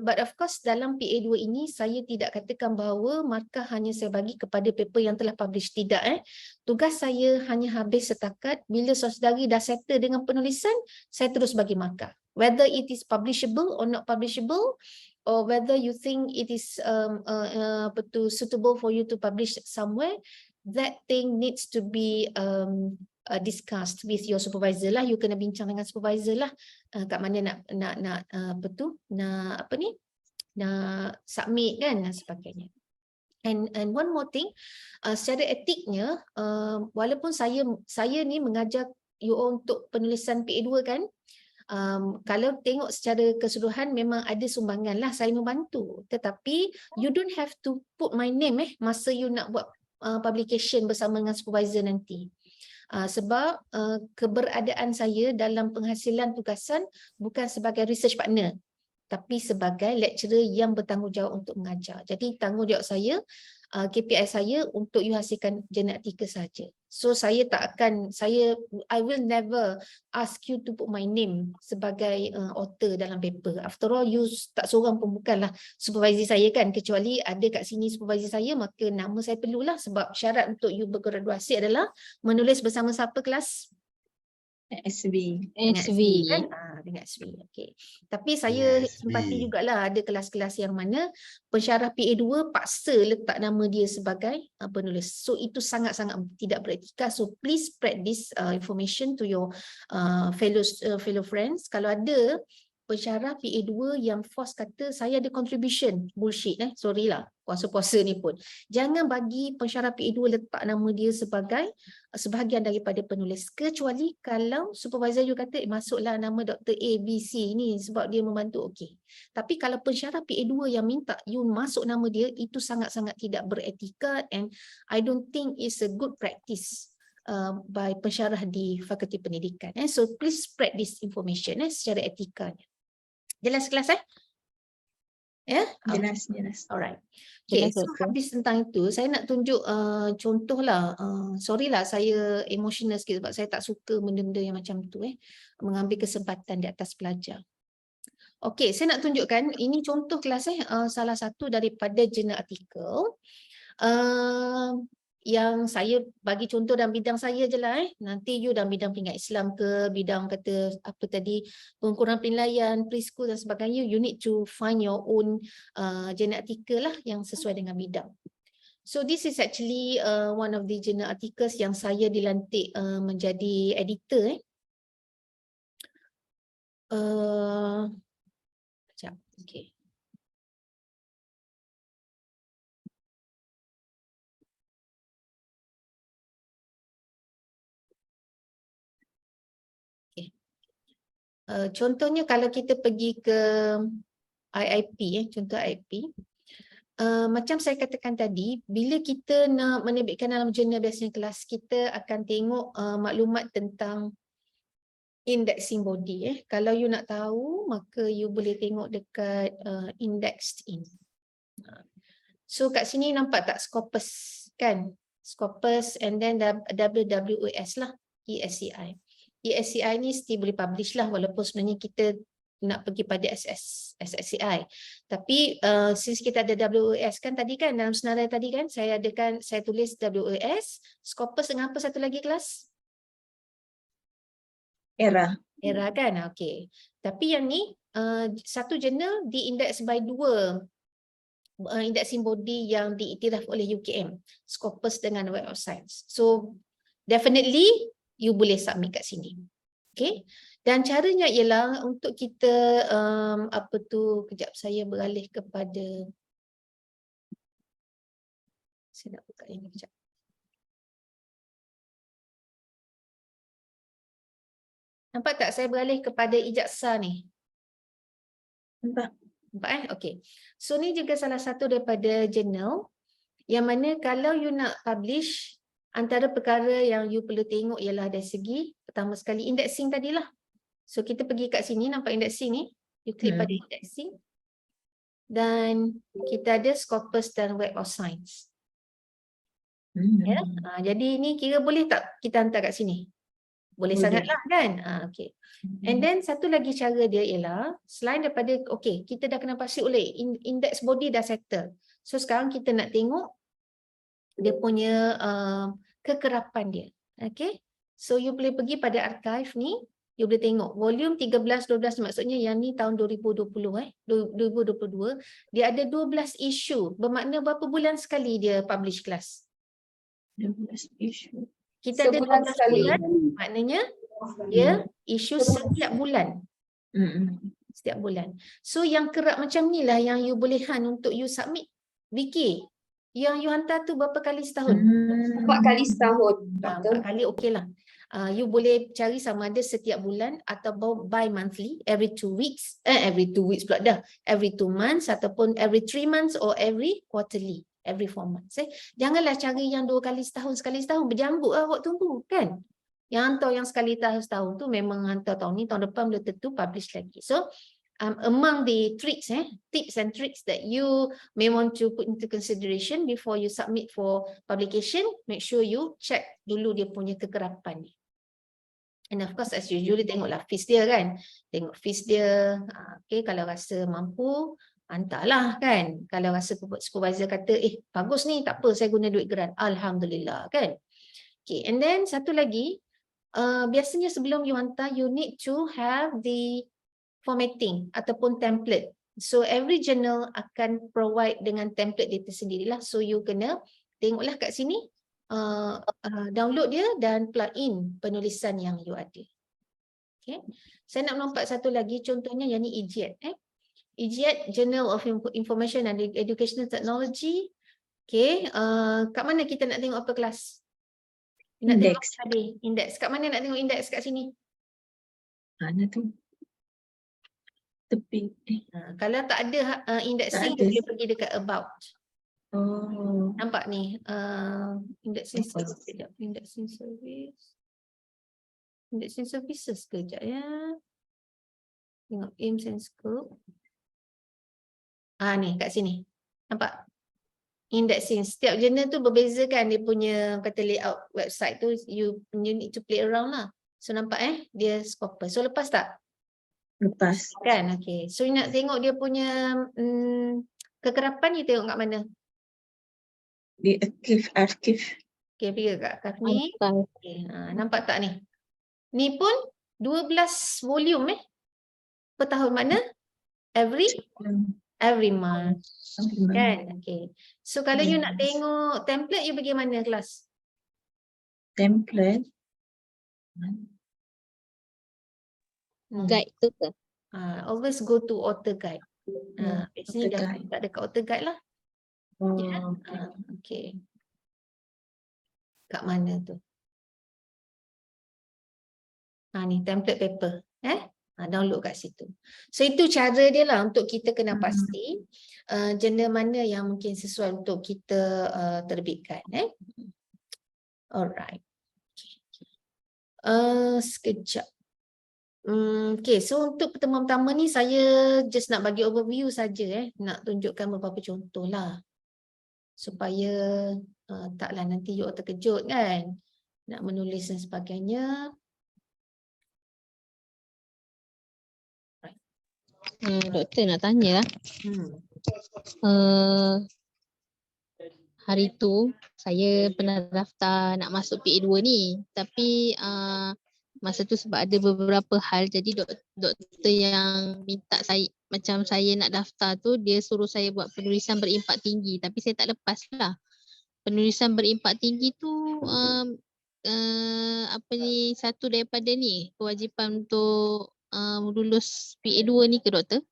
but of course dalam PA2 ini saya tidak katakan bahawa markah hanya saya bagi kepada paper yang telah publish, tidak. Tugas saya hanya habis setakat bila saudari dah settle dengan penulisan, saya terus bagi markah. Whether it is publishable or not publishable, or whether you think it is suitable for you to publish somewhere, that thing needs to be discussed with your supervisor lah. You kena bincang dengan supervisor lah, kat mana nak submit kan dan sebagainya. And one more thing, secara etiknya, walaupun saya ni mengajar you all untuk penulisan PA2 kan, kalau tengok secara keseluruhan memang ada sumbangan lah, saya membantu, tetapi you don't have to put my name masa you nak buat publication bersama dengan supervisor nanti. Sebab keberadaan saya dalam penghasilan tugasan bukan sebagai research partner, tapi sebagai lecturer yang bertanggungjawab untuk mengajar. Jadi tanggungjawab saya, KPI saya untuk you hasilkan jurnal artikel saja. So saya tak akan, I will never ask you to put my name sebagai author dalam paper. After all, you tak seorang pun bukanlah supervisor saya kan, kecuali ada kat sini supervisor saya, maka nama saya perlulah, sebab syarat untuk you bergraduasi adalah menulis bersama siapa kelas? SB. Dengan SV. kan? Dengan SV. Okey. Tapi saya SB. simpati jugalah ada kelas-kelas yang mana pensyarah PA2 paksa letak nama dia sebagai penulis. So itu sangat-sangat tidak beretika. So please spread this information to your fellow friends. Kalau ada pensyarah PA2 yang force kata saya ada contribution, bullshit sorry lah, puasa-puasa ni pun. Jangan bagi pensyarah PA2 letak nama dia sebagai sebahagian daripada penulis, kecuali kalau supervisor you kata masuklah nama Dr. A, B, C ni sebab dia membantu, okey. Tapi kalau pensyarah PA2 yang minta you masuk nama dia, itu sangat-sangat tidak beretika, and I don't think it's a good practice by pensyarah di Fakulti Pendidikan. So please spread this information secara etikanya. Jelas kelas ya? Jelas. Alright. Okay, Jelas, so Doktor. habis tentang itu, saya nak tunjuk contoh lah. Sorry lah, saya emotional sikit sebab saya tak suka benda-benda yang macam tu mengambil kesempatan di atas pelajar. Okay, saya nak tunjukkan, ini contoh kelas salah satu daripada jurnal artikel. Yang saya bagi contoh dalam bidang saya je lah nanti you dalam bidang peringkat Islam ke, bidang kata apa tadi, pengukuran penilaian, preschool dan sebagainya, you need to find your own journal article lah yang sesuai dengan bidang. So this is actually one of the journal articles yang saya dilantik menjadi editor sekejap, okay. Contohnya kalau kita pergi ke IIP, contoh IIP, macam saya katakan tadi, bila kita nak menerbitkan dalam jurnal biasanya kelas, kita akan tengok maklumat tentang indexing body. Kalau you nak tahu, maka you boleh tengok dekat indexed in. So kat sini nampak tak Scopus kan? Scopus and then WWES lah, ESCI. ESCI ni still boleh publish lah walaupun sebenarnya kita nak pergi pada SSCI. Tapi since kita ada WES kan tadi kan, dalam senarai tadi kan saya tulis WES, Scopus dengan apa satu lagi kelas? Era kan, okey. Tapi yang ni satu jurnal diindeks by dua indexing body yang diiktiraf oleh UKM, Scopus dengan Web of Science. So definitely you boleh submit kat sini. Okay. Dan caranya ialah untuk kita kejap saya beralih kepada, saya nak buka ini kejap. Nampak tak saya beralih kepada ijazah ni? nampak. Nampak Okey. So ni juga salah satu daripada jurnal yang mana kalau you nak publish, antara perkara yang you perlu tengok ialah dari segi pertama sekali indexing tadilah. So kita pergi kat sini, nampak indexing ni, you klik pada indexing dan kita ada Scopus dan Web of Science. Ya. Jadi ni kira boleh tak kita hantar kat sini? Boleh sangatlah kan? Okay. And then satu lagi cara dia ialah selain daripada kita dah kena pasti oleh index body dah settle. So sekarang kita nak tengok dia punya kekerapan dia. Okay. So you boleh pergi pada archive ni, you boleh tengok volume 13-12 maksudnya yang ni tahun 2020 2022 dia ada 12 isu. Bermakna berapa bulan sekali dia publish kelas? 12 isu. Kita ada Sebulan 12 sekali. bulan, maknanya dia isu setiap bulan. Setiap bulan. So yang kerap macam ni lah yang you bolehan untuk you submit. Vicky, yang you hantar tu berapa kali setahun? 4 kali setahun. 4 kali okey lah. You boleh cari sama ada setiap bulan atau bi-monthly, every 2 weeks, every 2 weeks pula dah, every 2 months ataupun every 3 months or every quarterly, every 4 months. Janganlah cari yang 2 kali setahun, sekali setahun, berjambut lah awak tunggu kan. Yang hantar yang sekali setahun tu memang hantar tahun ni, tahun depan belum tentu publish lagi. So among the tips and tricks that you may want to put into consideration before you submit for publication, make sure you check dulu dia punya kekerapan. And of course, as usually tengoklah fees dia kan. Tengok fees dia. Okay, kalau rasa mampu, hantarlah kan. Kalau rasa supervisor kata, bagus ni, tak apa, saya guna duit grant. Alhamdulillah kan. Okay, and then satu lagi, biasanya sebelum you hantar, you need to have the formatting ataupun template. So every journal akan provide dengan template dia tersendirilah. So you kena tengoklah kat sini, download dia dan plug in penulisan yang you ada. Okay. Saya nak melompat satu lagi, contohnya yang ni IJET. IJET, Journal of Information and Educational Technology. Okay, kat mana kita nak tengok apa kelas? Nak Index. tengok tadi, index. Kat mana nak tengok index kat sini? Mana tu? Tepi. Kalau tak ada indexing, Tak ada. boleh pergi dekat about. Oh. Nampak ni, indexing About. service, sekejap, indexing service. Indexing services kejap ya. Tengok aims and scope. Ni kat sini. Nampak? Indexing. Setiap journal tu berbeza kan dia punya kata layout website tu, you need to play around lah. So nampak dia scopus. So lepas tak? Lepas. Kan? Okay. So you nak tengok dia punya kekerapan, you tengok kat mana? Di archive. Okay, pergi kat archive ni. Okay. Nampak tak ni? Ni pun 12 volume per tahun, mana? Every month. Kan? Okay. So kalau you nak tengok template, you pergi mana kelas? Template. Guide tu ke? Always go to author guide. Biasanya author dah guide. tak ada kat author guide lah. Oh. Okay. Kat mana tu? Ni template paper. Download kat situ. So itu cara dia lah untuk kita kena pasti jurnal mana yang mungkin sesuai untuk kita terbitkan. Alright. Sekejap. Okay, so untuk pertemuan pertama ni saya just nak bagi overview saja, nak tunjukkan beberapa contoh lah. Supaya taklah nanti you terkejut kan. Nak menulis dan sebagainya. Doktor nak tanya lah. Hari tu saya pernah daftar nak masuk PA2 ni. Tapi masa tu sebab ada beberapa hal, jadi doktor yang minta saya, macam saya nak daftar tu, dia suruh saya buat penulisan berimpak tinggi. Tapi saya tak lepas lah. Penulisan berimpak tinggi tu satu daripada ni kewajipan untuk lulus PA2 ni ke doktor?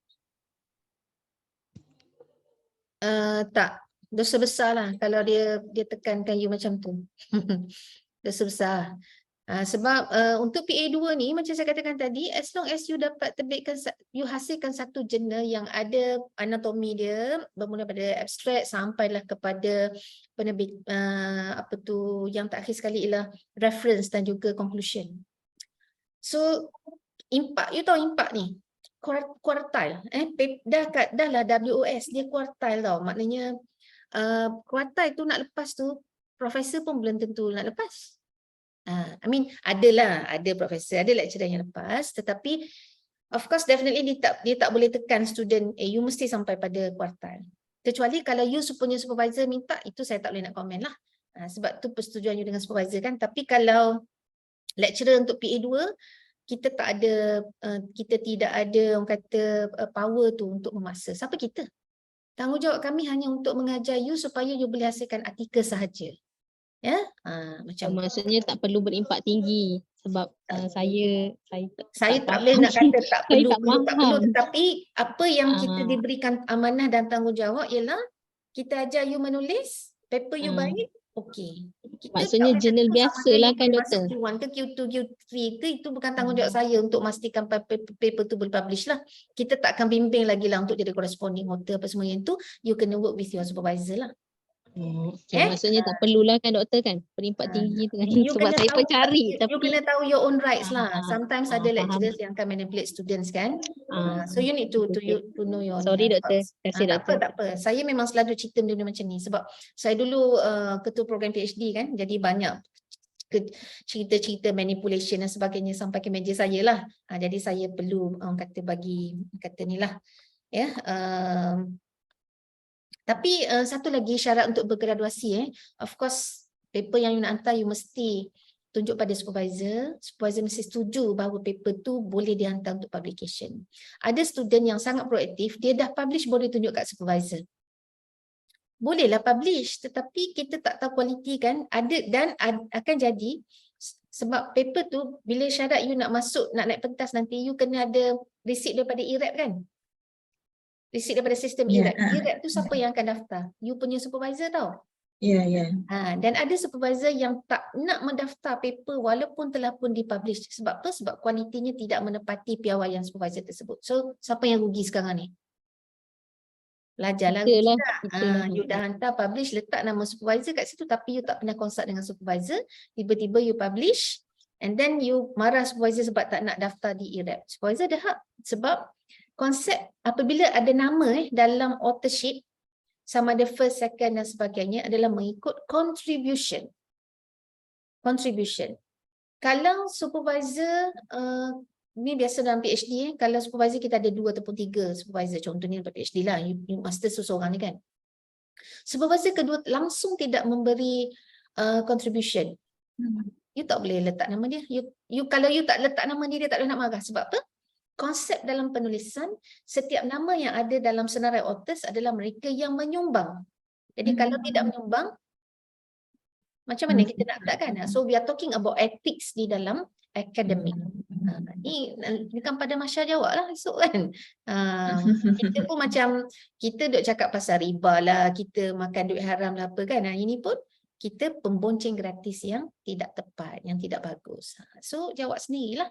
Tak, dosa besar lah kalau dia tekankan you macam tu. Dosa besar. Sebab untuk PA2 ni macam saya katakan tadi, as long as you dapat terbitkan, you hasilkan satu jurnal yang ada anatomi dia, bermula pada abstract sampailah kepada penerbit yang terakhir sekali ialah reference dan juga conclusion. So impact, you tahu impact ni kuartal, dah lah WOS dia kuartal tau, maknanya kuartal tu nak lepas tu profesor pun belum tentu nak lepas. Ada profesor, ada lecturer yang lepas, tetapi of course definitely dia tak boleh tekan student you mesti sampai pada kuartal. Kecuali kalau you punya supervisor minta, itu saya tak boleh nak komen lah. Sebab tu persetujuan you dengan supervisor kan. Tapi kalau lecturer untuk PA2, kita tidak ada orang kata power tu untuk memaksa. Siapa kita? Tanggungjawab kami hanya untuk mengajar you supaya you boleh hasilkan artikel sahaja. Macam Maksudnya tak perlu berimpak tinggi sebab saya tak boleh nak kata tak perlu, tak faham. tetapi apa yang kita diberikan amanah dan tanggungjawab ialah kita ajar you menulis, paper you baik, okey. Maksudnya jurnal biasa lah kan doktor? Q1 ke Q2, Q3 ke, itu bukan tanggungjawab saya untuk memastikan paper tu boleh publish lah. Kita tak akan bimbing lagi lah untuk jadi corresponding author apa semua yang tu, you kena work with your supervisor lah. Okay, maksudnya tak perlulah kan doktor kan peringkat tinggi tu kan. You Sebab kena saya tahu, pencari you tapi kena tahu your own rights lah. Sometimes ada faham. lecturers yang akan manipulate students kan. So you need Okay. to know your own Sorry rights. doktor, kasih Tak doktor. apa. Saya memang selalu cerita benda macam ni sebab saya dulu ketua program PhD kan, jadi banyak cerita-cerita manipulation dan sebagainya sampai ke meja saya lah. Jadi saya perlu kata ni lah. Ya. Tapi satu lagi syarat untuk bergraduasi, of course paper yang you nak hantar you mesti tunjuk pada supervisor. Supervisor mesti setuju bahawa paper tu boleh dihantar untuk publication. Ada student yang sangat proaktif, dia dah publish boleh tunjuk kat supervisor. Bolehlah publish, tetapi kita tak tahu kualiti kan. Akan jadi sebab paper tu bila syarat you nak masuk, nak naik pentas nanti, you kena ada receipt daripada IRAP kan. Receipt daripada sistem IRAP. IRAP tu siapa yang akan daftar? You punya supervisor tau. Ya. Dan ada supervisor yang tak nak mendaftar paper walaupun telah pun dipublish. Sebab apa? Sebab kualitinya tidak menepati piawaian supervisor tersebut. So, siapa yang rugi sekarang ni? Belajarlah rugi tak? You dah hantar publish, letak nama supervisor kat situ tapi you tak pernah consult dengan supervisor. Tiba-tiba you publish and then you marah supervisor sebab tak nak daftar di IRAP. Supervisor ada hak sebab konsep apabila ada nama dalam authorship sama ada first, second dan sebagainya adalah mengikut contribution. Kalau supervisor, ni biasa dalam PhD, kalau supervisor kita ada 2 ataupun 3 supervisor, contohnya dalam PhD lah, you master seseorang ni kan. Supervisor kedua langsung tidak memberi contribution. You tak boleh letak nama dia. Kalau you tak letak nama dia tak boleh nak marah. Sebab apa? Konsep dalam penulisan, setiap nama yang ada dalam senarai authors adalah mereka yang menyumbang. Jadi kalau tidak menyumbang, macam mana kita nak letakkan? So we are talking about ethics di dalam akademik. Ni kan pada Masya jawab lah esok kan. Kita pun macam, kita duk cakap pasal riba lah, kita makan duit haram lah apa kan. Ini pun kita pembonceng gratis yang tidak tepat, yang tidak bagus. So jawab sendirilah.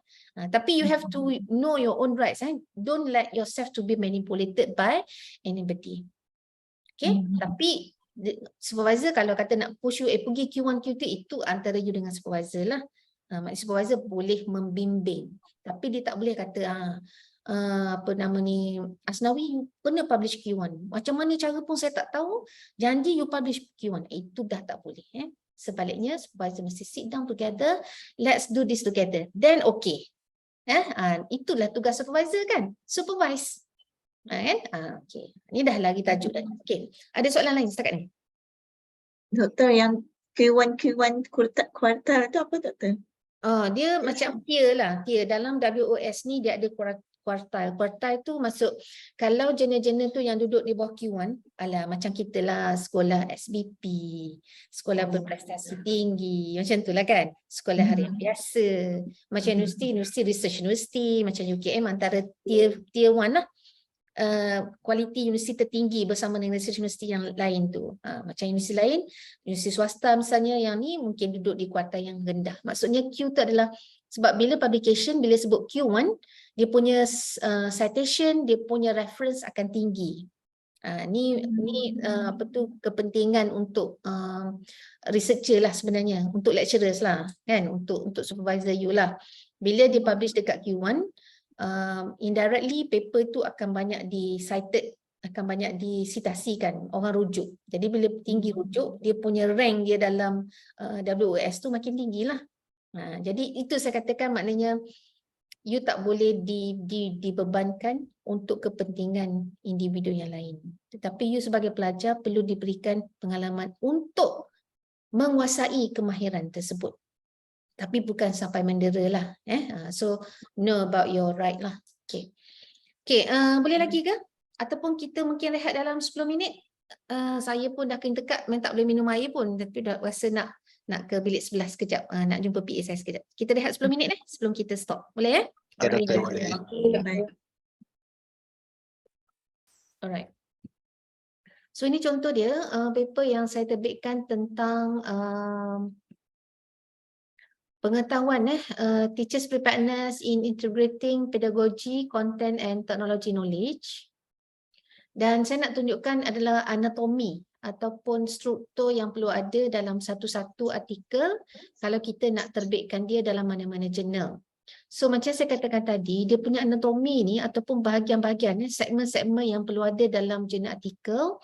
Tapi you have to know your own rights. Don't let yourself to be manipulated by anybody. Okay? Tapi supervisor kalau kata nak push you, pergi Q1, Q2, itu antara you dengan supervisor lah. Supervisor boleh membimbing. Tapi dia tak boleh kata, apa nama ni, Asnawi you kena publish Q1. Macam mana cara pun saya tak tahu, janji you publish Q1. Itu dah tak boleh. Sebaliknya supervisor mesti sit down together, let's do this together. Then okay. Itulah tugas supervisor kan, supervise. Okay. Ni dah lagi tajuk dah. Okay. Ada soalan lain setakat ni? Doktor, yang Q1 kuartal tu apa doktor? Dia macam tier lah. Tier dalam WOS ni dia ada kuartal. Kuartal tu masuk, kalau jurnal-jurnal tu yang duduk di bawah Q1, macam kita lah, sekolah SBP, sekolah berprestasi tinggi, macam tu lah kan. Sekolah harian biasa, macam universiti research university, macam UKM antara tier 1 lah. Kualiti universiti tertinggi bersama dengan universiti yang lain tu. Macam universiti lain, universiti swasta misalnya yang ni mungkin duduk di kuartal yang rendah. Maksudnya Q tu adalah, sebab bila publication, bila sebut Q1, dia punya citation, dia punya reference akan tinggi. Ni apa tu, kepentingan untuk researcher lah sebenarnya, untuk lecturers lah kan, untuk supervisor you lah. Bila dia publish dekat Q1, indirectly paper tu akan banyak di-cited, akan banyak disitasikan, orang rujuk. Jadi bila tinggi rujuk, dia punya rank dia dalam WOS tu makin tinggi lah. Jadi itu saya katakan maknanya you tak boleh dibebankan untuk kepentingan individu yang lain. Tetapi you sebagai pelajar perlu diberikan pengalaman untuk menguasai kemahiran tersebut. Tapi bukan sampai mendera lah. So know about your right lah. Okay, boleh lagi ke? Ataupun kita mungkin rehat dalam 10 minit. Saya pun dah kena dekat, memang tak boleh minum air pun. Tapi dah rasa nak ke bilik sebelah sekejap. Nak jumpa PA saya sekejap. Kita rehat 10 minit sebelum kita stop. Boleh Ya, doktor, boleh. Alright. So ini contoh dia, paper yang saya terbitkan tentang pengetahuan teachers preparedness in integrating pedagogy, content and technology knowledge. Dan saya nak tunjukkan adalah anatomi ataupun struktur yang perlu ada dalam satu-satu artikel kalau kita nak terbitkan dia dalam mana-mana jurnal. So macam saya katakan tadi, dia punya anatomi ni ataupun bahagian-bahagian segmen-segmen yang perlu ada dalam jurnal artikel,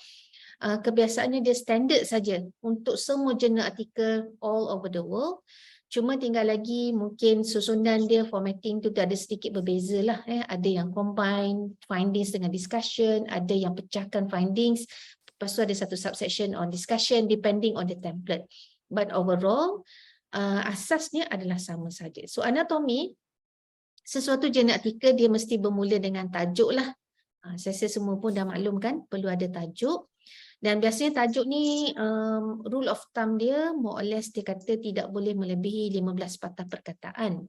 kebiasaannya dia standard saja untuk semua jurnal artikel all over the world. Cuma tinggal lagi mungkin susunan dia, formatting tu ada sedikit berbeza lah. Ada yang combine findings dengan discussion, ada yang pecahkan findings, lepas tu ada satu subsection on discussion depending on the template. But overall, asasnya adalah sama saja. So anatomi, sesuatu jurnal artikel dia mesti bermula dengan tajuk lah. Saya rasa semua pun dah maklum kan, perlu ada tajuk. Dan biasanya tajuk ni rule of thumb dia more or less dia kata tidak boleh melebihi 15 patah perkataan.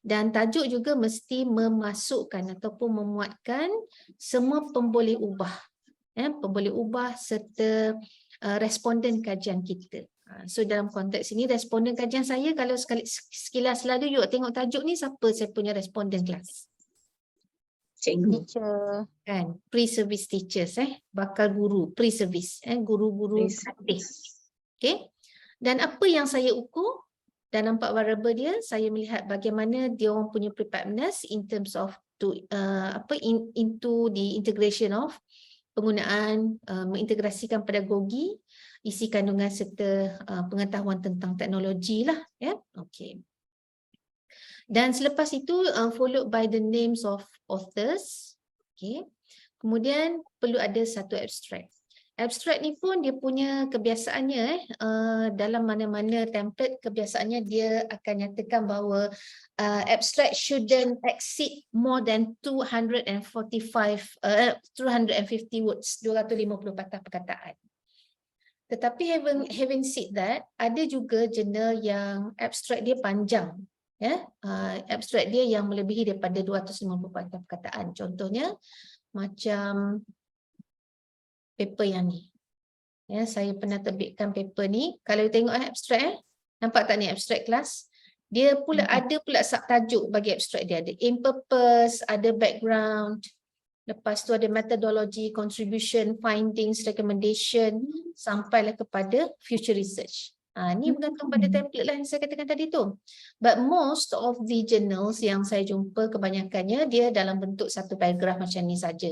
Dan tajuk juga mesti memasukkan ataupun memuatkan semua pemboleh ubah. Pemboleh ubah serta responden kajian kita. So dalam konteks ini responden kajian saya, kalau sekilas lalu yuk tengok tajuk ni, siapa saya punya responden kelas? Cikgu. Teacher. Kan, pre-service teachers, bakal guru, pre-service, guru-guru praktik. Okay. Dan apa yang saya ukur dan nampak variable dia, saya melihat bagaimana dia orang punya preparedness in terms of into the integration of penggunaan, mengintegrasikan pedagogi, isi kandungan serta pengetahuan tentang teknologi lah. Okay. Dan selepas itu followed by the names of authors. Okay. Kemudian perlu ada satu abstract. Abstract ni pun dia punya kebiasaannya dalam mana-mana template, kebiasaannya dia akan nyatakan bahawa abstract shouldn't exceed more than 250 words, 250 patah perkataan. Tetapi having said that, ada juga jurnal yang abstract dia panjang. Abstract dia yang melebihi daripada 250 patah perkataan. Contohnya macam paper yang ni. Saya pernah terbitkan paper ni. Kalau tengok abstract, nampak tak ni abstract kelas? Dia pula ada pula subtajuk bagi abstract dia. Ada aim purpose, ada background, lepas tu ada methodology, contribution, findings, recommendation, sampailah kepada future research. Ni bergantung pada template lah yang saya katakan tadi tu. But most of the journals yang saya jumpa kebanyakannya dia dalam bentuk satu paragraf macam ni saja.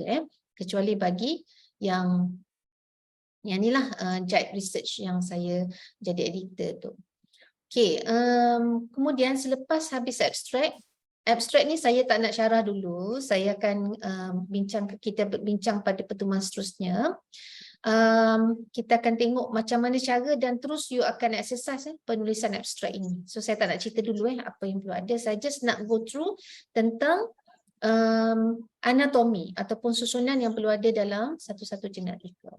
Kecuali bagi yang ni lah Guide Research yang saya jadi editor tu. Okay, kemudian selepas habis abstract ni saya tak nak syarah dulu. Saya akan kita bincang pada pertemuan seterusnya. Kita akan tengok macam mana cara dan terus you akan exercise penulisan abstract ini. So saya tak nak cerita dulu apa yang perlu ada. Saya just nak go through tentang anatomi ataupun susunan yang perlu ada dalam satu-satu jurnal artikel.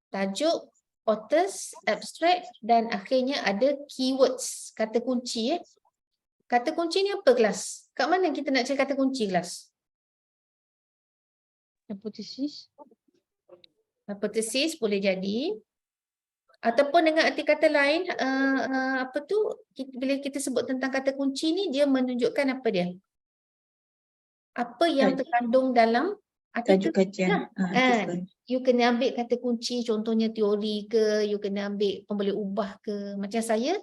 Tajuk, authors, abstract dan akhirnya ada keywords, kata kunci. Kata kunci ni apa kelas? Kat mana kita nak cari kata kunci kelas? Hypothesis. Hypothesis boleh jadi. Ataupun dengan arti kata lain, bila kita sebut tentang kata kunci ni, dia menunjukkan apa dia? Apa yang terkandung dalam artikel. Tajuk kajian. You kena ambil kata kunci, contohnya teori ke, you kena ambil pemboleh ubah ke. Macam saya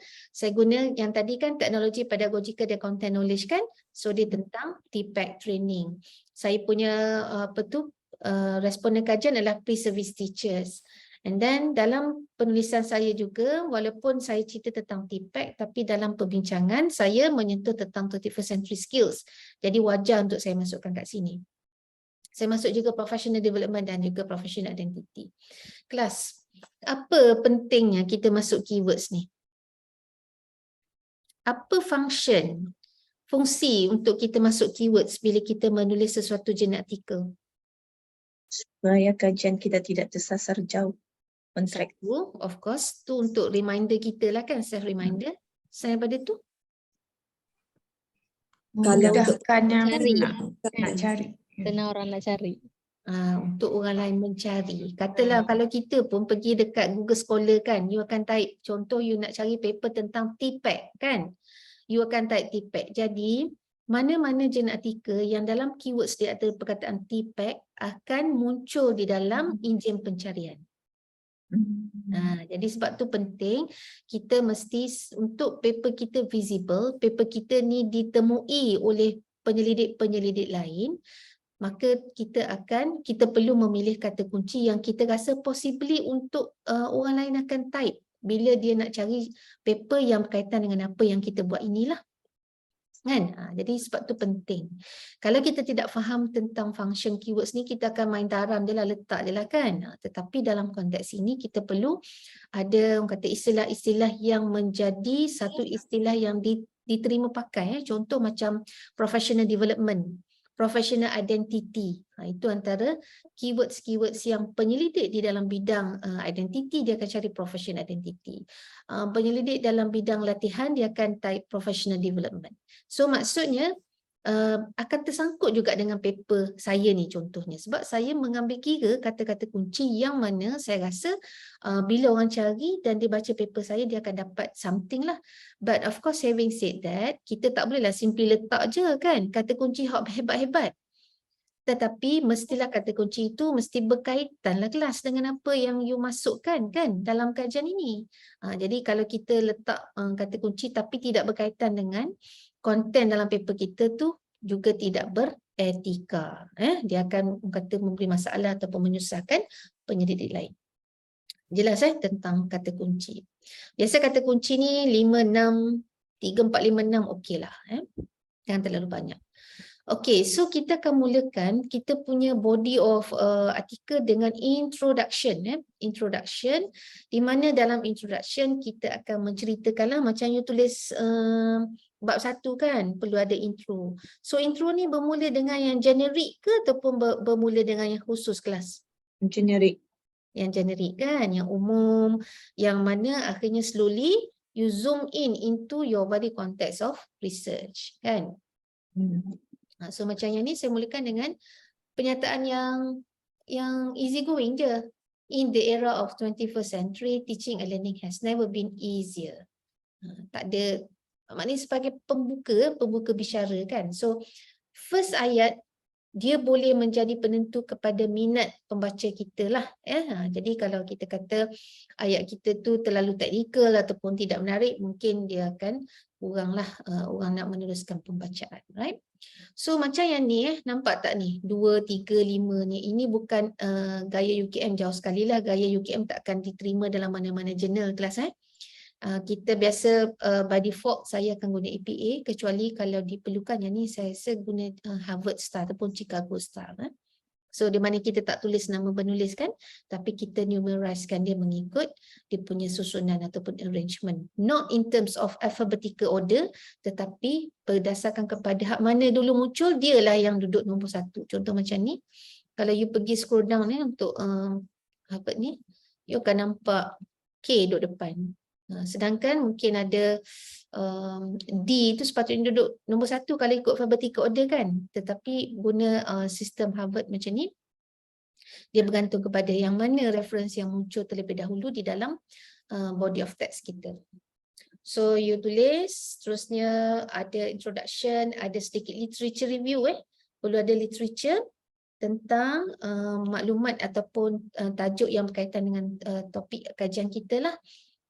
guna yang tadi kan teknologi pedagogikal dan content knowledge kan. So dia tentang TPAC training. Saya punya responden kajian adalah pre-service teachers. And then dalam penulisan saya juga, walaupun saya cerita tentang TPAC, tapi dalam perbincangan saya menyentuh tentang 21st century skills. Jadi wajar untuk saya masukkan kat sini. Saya masuk juga professional development dan juga professional identity. Kelas, apa pentingnya kita masuk keywords ni? Apa fungsi untuk kita masuk keywords bila kita menulis sesuatu jurnal artikel? Supaya kajian kita tidak tersasar jauh. On track. Of course, tu untuk reminder kita lah kan, self reminder. Selain daripada tu, memudahkan yang cari. nak cari. Senang orang nak cari. untuk orang lain mencari. Katalah kalau kita pun pergi dekat Google Scholar kan, you akan type, contoh you nak cari paper tentang TPAC kan, you akan type TPAC. Jadi mana-mana jurnal artikel yang dalam keywords dia ada perkataan TPAC akan muncul di dalam enjin pencarian. Jadi sebab tu penting kita mesti untuk paper kita visible, paper kita ni ditemui oleh penyelidik-penyelidik lain, maka kita perlu memilih kata kunci yang kita rasa possibly untuk orang lain akan type bila dia nak cari paper yang berkaitan dengan apa yang kita buat inilah. Kan? Jadi sebab tu penting. Kalau kita tidak faham tentang function keywords ni, kita akan main taram je lah, letak je lah kan. Tetapi dalam konteks ini kita perlu ada orang kata istilah-istilah yang menjadi satu istilah yang diterima pakai. Contoh macam professional development, professional identity. Itu antara keywords yang penyelidik di dalam bidang identity, dia akan cari professional identity. Penyelidik dalam bidang latihan, dia akan type professional development. So maksudnya akan tersangkut juga dengan paper saya ni contohnya. Sebab saya mengambil kira kata-kata kunci yang mana saya rasa bila orang cari dan dia baca paper saya, dia akan dapat something lah. But of course having said that, kita tak bolehlah simply letak je kan kata kunci hebat-hebat. Tetapi mestilah kata kunci itu mesti berkaitan lah kelas dengan apa yang you masukkan kan dalam kajian ini. Jadi kalau kita letak kata kunci tapi tidak berkaitan dengan konten dalam paper kita tu juga tidak beretika. Dia akan kata memberi masalah ataupun menyusahkan penyelidik lain. Jelas tentang kata kunci. Biasa kata kunci ni 5, 6, 3, 4, 5, 6 okey lah. Jangan terlalu banyak. Okey, so kita akan mulakan kita punya body of artikel dengan introduction. Introduction, di mana dalam introduction kita akan menceritakanlah macam you tulis bab 1 kan, perlu ada intro. So intro ni bermula dengan yang generic ke ataupun bermula dengan yang khusus kelas? Generic. Yang generic kan, yang umum, yang mana akhirnya slowly you zoom into your body context of research kan. So macam yang ni saya mulakan dengan penyataan yang easy going je. In the era of 21st century, teaching and learning has never been easier. Tak ada, maknanya sebagai pembuka bicara kan. So first ayat dia boleh menjadi penentu kepada minat pembaca kita lah. Jadi kalau kita kata ayat kita tu terlalu teknikal ataupun tidak menarik, mungkin dia akan kuranglah orang nak meneruskan pembacaan, right? So macam yang ni nampak tak ni 2, 3, 5 ni, ini bukan gaya UKM, jauh sekali lah gaya UKM tak akan diterima dalam mana-mana jurnal kelas. Kita biasa by default saya akan guna EPA, kecuali kalau diperlukan yang ni saya guna Harvard style ataupun Chicago style. So di mana kita tak tulis nama penulis kan, tapi kita numerizekan dia mengikut dia punya susunan ataupun arrangement. Not in terms of alphabetical order, tetapi berdasarkan kepada hak mana dulu muncul, dialah yang duduk nombor 1. Contoh macam ni, kalau you pergi scroll down ni untuk Harvard ni, you akan nampak K duduk depan. Sedangkan mungkin ada D itu sepatutnya duduk nombor 1 kalau ikut alphabetical order kan, tetapi guna sistem Harvard macam ni, dia bergantung kepada yang mana reference yang muncul terlebih dahulu di dalam body of text kita. So you tulis, terusnya ada introduction, ada sedikit literature review. Perlu ada literature tentang maklumat ataupun tajuk yang berkaitan dengan topik kajian kita lah.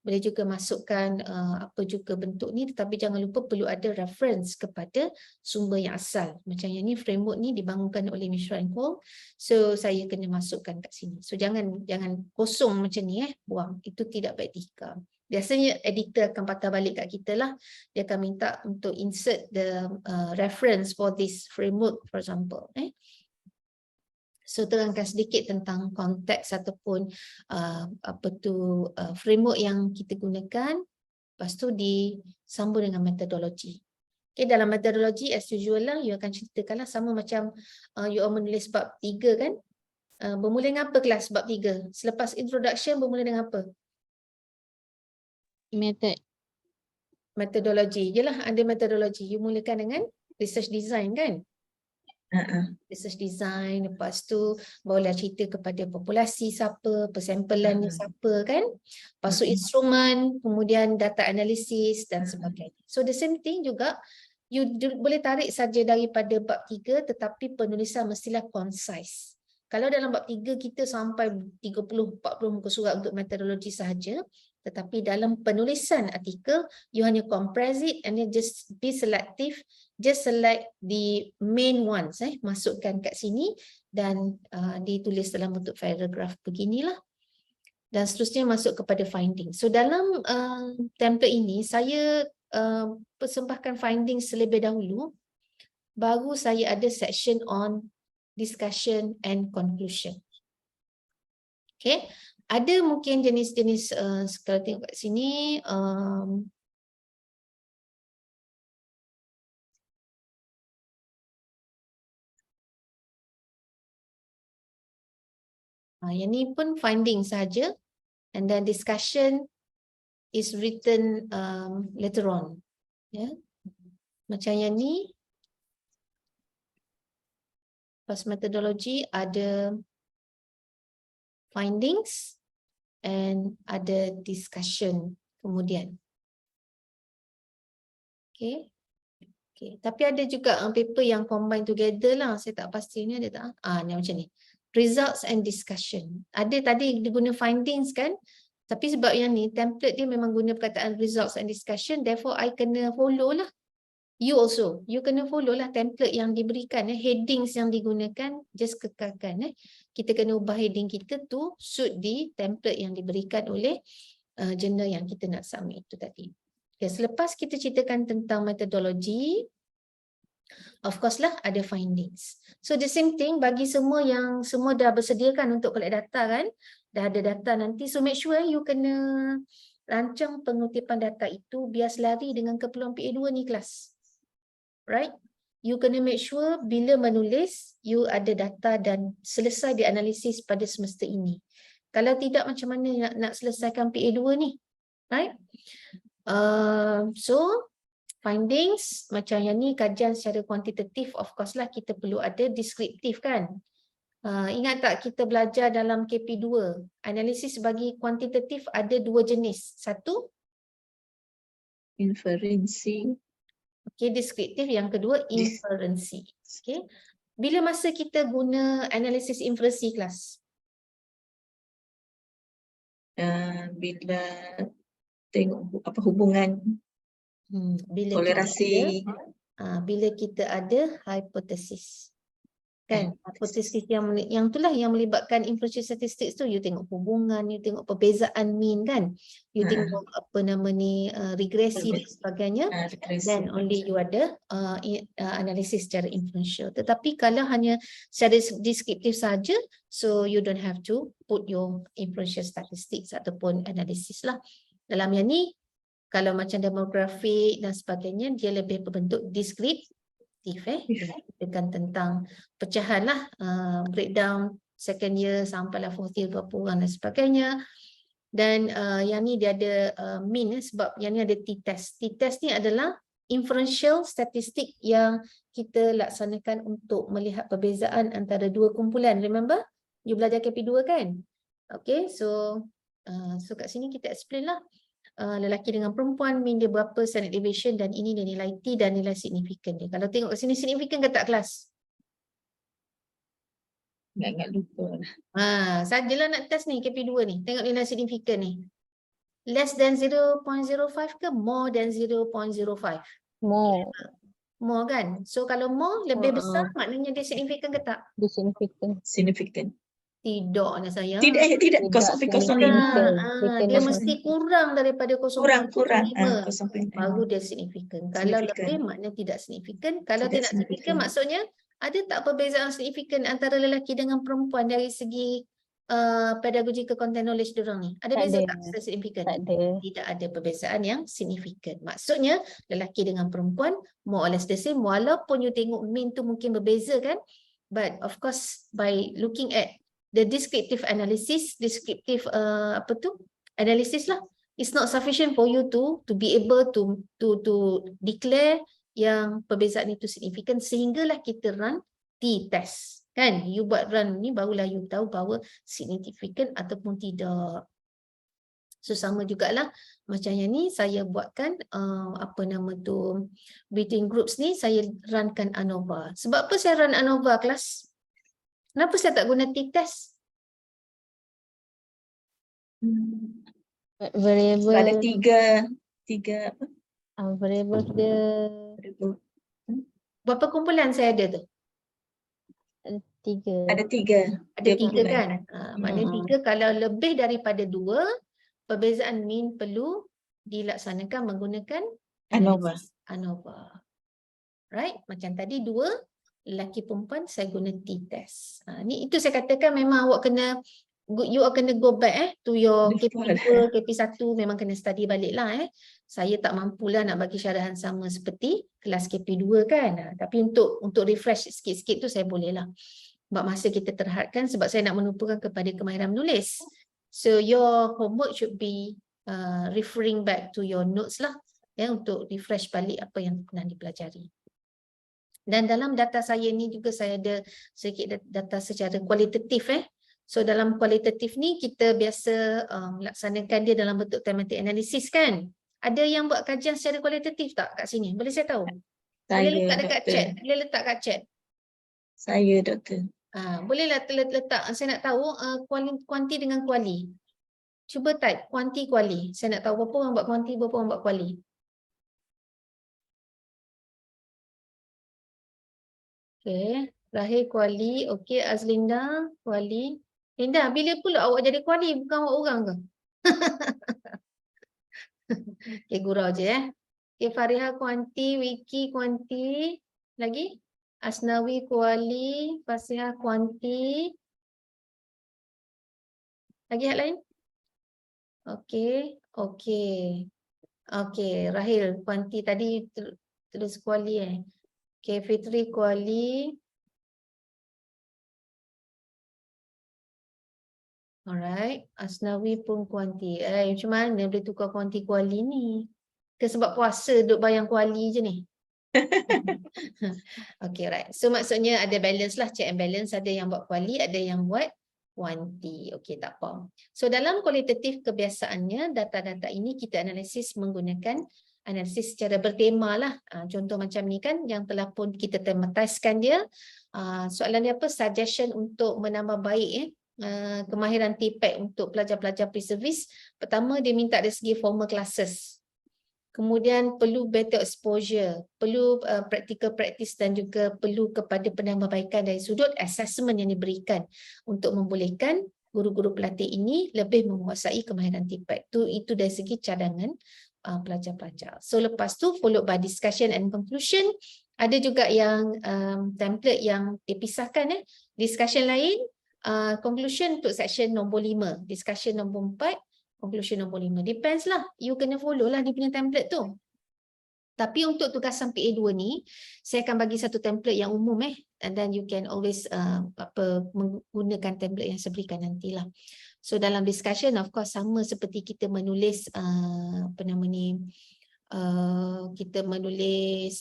Boleh juga masukkan apa juga bentuk ni, tetapi jangan lupa perlu ada reference kepada sumber yang asal. Macam yang ni, framework ni dibangunkan oleh Mishra & Cole. So saya kena masukkan kat sini. So jangan kosong macam ni buang. Itu tidak baik etika. Biasanya editor akan patah balik kat kita lah. Dia akan minta untuk insert the reference for this framework, for example. So terangkan sedikit tentang konteks ataupun framework yang kita gunakan. Lepas tu disambung dengan metodologi. Okay, dalam metodologi as usual lah, you akan ceritakan lah sama macam you menulis bab 3 kan. Bermula dengan apa kelas bab 3? Selepas introduction bermula dengan apa? Metodologi je lah, ada metodologi. You mulakan dengan research design kan. Research design, lepas tu barulah cerita kepada populasi siapa, persampelannya siapa kan, lepas tu instrumen, kemudian data analisis dan sebagainya. So the same thing juga, you boleh tarik saja daripada bab 3, tetapi penulisan mestilah concise. Kalau dalam bab 3 kita sampai 30-40 muka surat untuk metodologi sahaja, tetapi dalam penulisan artikel you hanya compress it and then just be selective, just select the main ones, masukkan kat sini dan ditulis dalam bentuk paragraph beginilah. Dan seterusnya masuk kepada finding. So dalam template ini saya persembahkan finding terlebih dahulu, baru saya ada section on discussion and conclusion. Okay, ada mungkin jenis-jenis kalau tengok kat sini yang ni pun finding saja, and then discussion is written later on. Ya, macam yang ni. Pas metodologi ada findings and ada discussion kemudian. Okay. Okay. Tapi ada juga paper yang combine together lah. Saya tak pasti ni ada tak? Ni macam ni. Results and discussion. Ada tadi dia guna findings kan? Tapi sebab yang ni template dia memang guna perkataan results and discussion, therefore I kena follow lah. You also, you kena follow lah template yang diberikan, headings yang digunakan, just kekalkan. Kita kena ubah heading kita tu suit di template yang diberikan oleh jurnal yang kita nak submit itu tadi. Okay, selepas kita ceritakan tentang metodologi, of course lah ada findings. So the same thing bagi semua yang semua dah bersediakan untuk collect data kan, dah ada data nanti, so make sure you kena rancang pengutipan data itu biar selari dengan keperluan PA2 ni kelas. Right? You kena make sure bila menulis, you ada data dan selesai dianalisis pada semester ini. Kalau tidak, macam mana nak selesaikan PA2 ni? Right? So, findings, macam yang ni, kajian secara kuantitatif, of course lah kita perlu ada deskriptif kan? Ingat tak kita belajar dalam KP2, analisis bagi kuantitatif ada dua jenis. Satu, inferensi. Okay, deskriptif. Yang kedua, inferensi. Okay. Bila masa kita guna analisis inferensi kelas? Bila tengok apa hubungan Bila tolerasi. Bila kita ada hipotesis. Kan? Hipotesis yang itulah yang melibatkan inferential statistics tu, you tengok hubungan, you tengok perbezaan mean kan, you tengok apa nama ni regresi dan sebagainya, then only you ada analisis secara inferential. Tetapi kalau hanya secara deskriptif saja, so you don't have to put your inferential statistics ataupun analisis lah. Dalam yang ni, kalau macam demografik dan sebagainya, dia lebih berbentuk deskriptif. Dengan tentang pecahan lah, breakdown second year sampailah fourth year berapa orang dan sebagainya. Dan yang ni dia ada mean sebab yang ni ada t-test. T-test ni adalah inferential statistik yang kita laksanakan untuk melihat perbezaan antara dua kumpulan. Remember? You belajar KP2 kan? Okay, so kat sini kita explain lah. Lelaki dengan perempuan, mean dia berapa, standard deviation, dan ini dia nilai T dan nilai signifikan dia. Kalau tengok kat sini signifikan ke tak kelas? Ingat lupa. Sajalah nak test ni KP2 ni. Tengok nilai signifikan ni. Less than 0.05 ke more than 0.05? More. More kan? So kalau more lebih besar, maknanya dia signifikan ke tak? Dia signifikan. Signifikan. Tidak nak sayang. Tidak 0.05. Dia mesti kurang daripada 0.05. Kurang. Baru dia signifikan. Kalau lebih maknanya tidak signifikan. Kalau tidak signifikan maksudnya ada tak perbezaan signifikan antara lelaki dengan perempuan dari segi pedagogical content knowledge diorang ni? Ada beza tak secara signifikan? Tak ada. Tidak ada perbezaan yang signifikan. Maksudnya lelaki dengan perempuan more or less the same, walaupun you tengok mean tu mungkin berbeza kan? But of course by looking at the descriptive analysis, analysis lah, it's not sufficient for you to be able to declare yang perbezaan itu signifikan, sehinggalah kita run t-test kan. You buat run ni barulah you tahu bahawa signifikan ataupun tidak. So sama jugalah macam yang ni saya buatkan between groups ni saya runkan ANOVA. Sebab apa saya run ANOVA kelas? Kenapa saya tak guna t-test? Variable Ada tiga apa? variable dia Berapa kumpulan saya ada tu? 3. Ada tiga. Ada tiga kumpulan. kan? Maknanya tiga, kalau lebih daripada 2, perbezaan mean perlu dilaksanakan menggunakan ANOVA. ANOVA. Right? Macam tadi 2, lelaki perempuan saya guna t-test. Ni itu saya katakan memang awak kena, you are kena go back to your KP2, KP1, memang kena study balik lah. Saya tak mampulah nak bagi syarahan sama seperti kelas KP2 kan. Tapi untuk refresh sikit-sikit tu saya boleh lah. Sebab masa kita terhadkan, sebab saya nak menumpukan kepada kemahiran menulis. So your homework should be referring back to your notes lah, ya, untuk refresh balik apa yang pernah dipelajari. Dan dalam data saya ni juga saya ada sedikit data secara kualitatif. So dalam kualitatif ni kita biasa melaksanakan dia dalam bentuk thematic analysis kan. Ada yang buat kajian secara kualitatif tak kat sini? Boleh saya tahu? Boleh letak dekat chat. Boleh letak kat chat. Saya, Doktor. Bolehlah letak, saya nak tahu kuanti dengan kuali. Cuba type kuanti kuali. Saya nak tahu berapa orang buat kuanti, berapa orang buat kuali. Okey, Rahil kuali. Okey, Azlinda kuali. Linda, bila pula awak jadi kuali, bukan awak orang ke? Okey, gurau je Okey, Fariha kuanti, Wiki kuanti. Lagi? Asnawi kuali, Fasihah kuanti. Lagi hal lain? Okey, okey. Okey, Rahil kuanti tadi terus kuali Okey, Fitri kuali. Alright, Asnawi pun kuanti. Macam mana boleh tukar kuanti kuali ni? Ke sebab puasa duk bayang kuali je ni? Okay, right. So maksudnya ada balance lah, check and balance. Ada yang buat kuali, ada yang buat kuanti. Okay, tak apa. So dalam kualitatif kebiasaannya, data-data ini kita analisis menggunakan analisis secara bertema lah. Contoh macam ni kan, yang telah pun kita tematiskan dia. Soalan dia apa? Suggestion untuk menambah baik kemahiran TPAC untuk pelajar-pelajar pre-service. Pertama, dia minta dari segi formal classes. Kemudian perlu better exposure, perlu practical practice dan juga perlu kepada penambahbaikan dari sudut assessment yang diberikan untuk membolehkan guru-guru pelatih ini lebih menguasai kemahiran TPAC. Itu dari segi cadangan pelajar-pelajar. So lepas tu followed by discussion and conclusion. Ada juga yang template yang dipisahkan discussion lain, conclusion untuk section nombor 5, discussion nombor 4, conclusion nombor 5. Depends lah. You kena follow lah dia punya template tu. Tapi untuk tugasan PA2 ni, saya akan bagi satu template yang umum and then you can always menggunakan template yang saya berikan nantilah. So dalam discussion of course sama seperti kita menulis kita menulis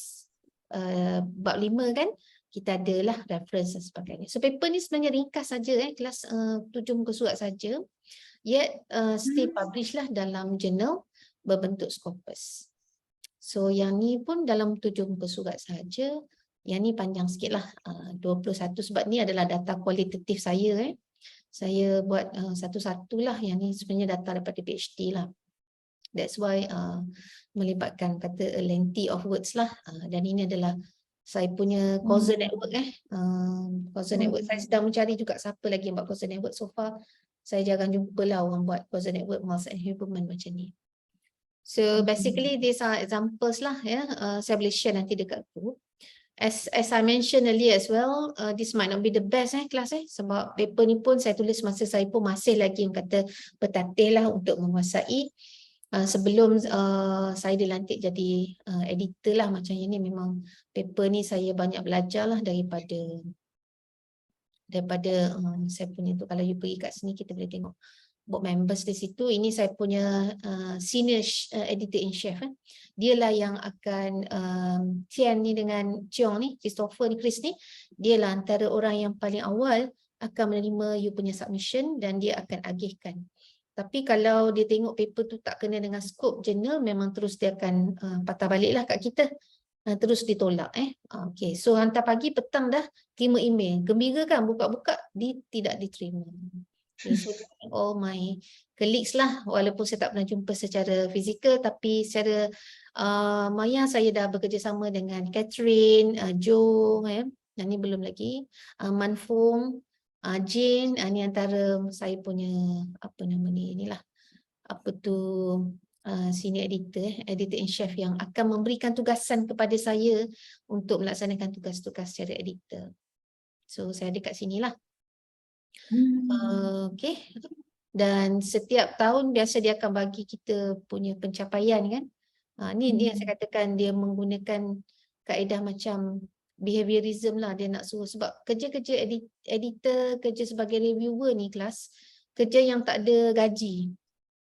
bab 5 kan, kita adalah reference dan sebagainya. So paper ni sebenarnya ringkas saja kelas 7 muka surat saja. Yet still publish lah dalam jurnal berbentuk Scopus. So yang ni pun dalam 7 muka surat saja. Yang ni panjang sikit lah, 21 sebab ni adalah data kualitatif saya. Saya buat satu-satu lah, yang ni sebenarnya data daripada PhD lah. That's why melibatkan kata a lengthy of words lah. Dan ini adalah saya punya causal network causal network. Saya sedang mencari juga siapa lagi yang buat causal network. So far saya jarang jumpa lah orang buat causal network mass and human macam ni. So basically these are examples lah saya boleh share nanti dekat group. As I mentioned earlier as well, this might not be the best kelas sebab paper ni pun saya tulis masa saya pun masih lagi yang kata bertatih lah untuk menguasai. Sebelum saya dilantik jadi editor lah macam ni, memang paper ni saya banyak belajar lah daripada saya punya tu. Kalau you pergi kat sini kita boleh tengok board members di situ. Ini saya punya senior editor in chief. Dialah yang akan Tian ni dengan Cheong ni, Christopher ni, Chris ni, dialah antara orang yang paling awal akan menerima you punya submission dan dia akan agihkan. Tapi kalau dia tengok paper tu tak kena dengan skop jurnal, memang terus dia akan patah balik lah kat kita. terus ditolak. Okay, so hantar pagi, petang dah terima email. Gembira kan, buka-buka tidak diterima. Okay, so all my colleagues lah, walaupun saya tak pernah jumpa secara fizikal, tapi secara maya saya dah bekerjasama dengan Catherine, Jo, yang ni belum lagi, Manfung, Jane, ni antara saya punya apa nama ni, inilah apa tu, senior editor, editor in chief yang akan memberikan tugasan kepada saya untuk melaksanakan tugas-tugas secara editor. So saya ada kat sini lah. Okay. Dan setiap tahun biasa dia akan bagi kita punya pencapaian kan. Ni yang saya katakan dia menggunakan kaedah macam behaviorism lah, dia nak suruh, sebab kerja-kerja editor, kerja sebagai reviewer ni kelas, kerja yang tak ada gaji,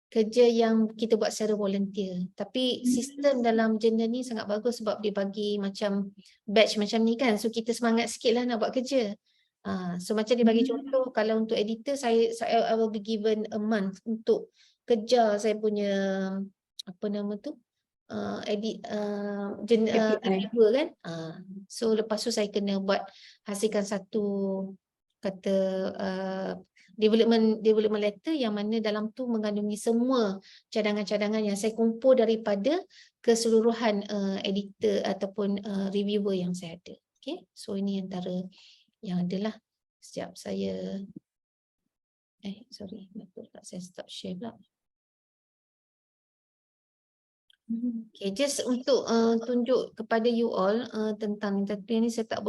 kerja yang kita buat secara volunteer. Tapi sistem dalam jurnal ni sangat bagus sebab dia bagi macam batch macam ni kan, so kita semangat sikit lah nak buat kerja. So macam dia bagi contoh, kalau untuk editor I will be given a month untuk kejar saya punya apa nama tu, reviewer kan. So lepas tu saya kena hasilkan satu kata development letter yang mana dalam tu mengandungi semua cadangan-cadangan yang saya kumpul daripada keseluruhan editor ataupun reviewer yang saya ada. Okay, so ini antara yang adalah sejak saya betul tak saya stop share pula. Okay, just untuk tunjuk kepada you all tentang, tapi ni saya tak boleh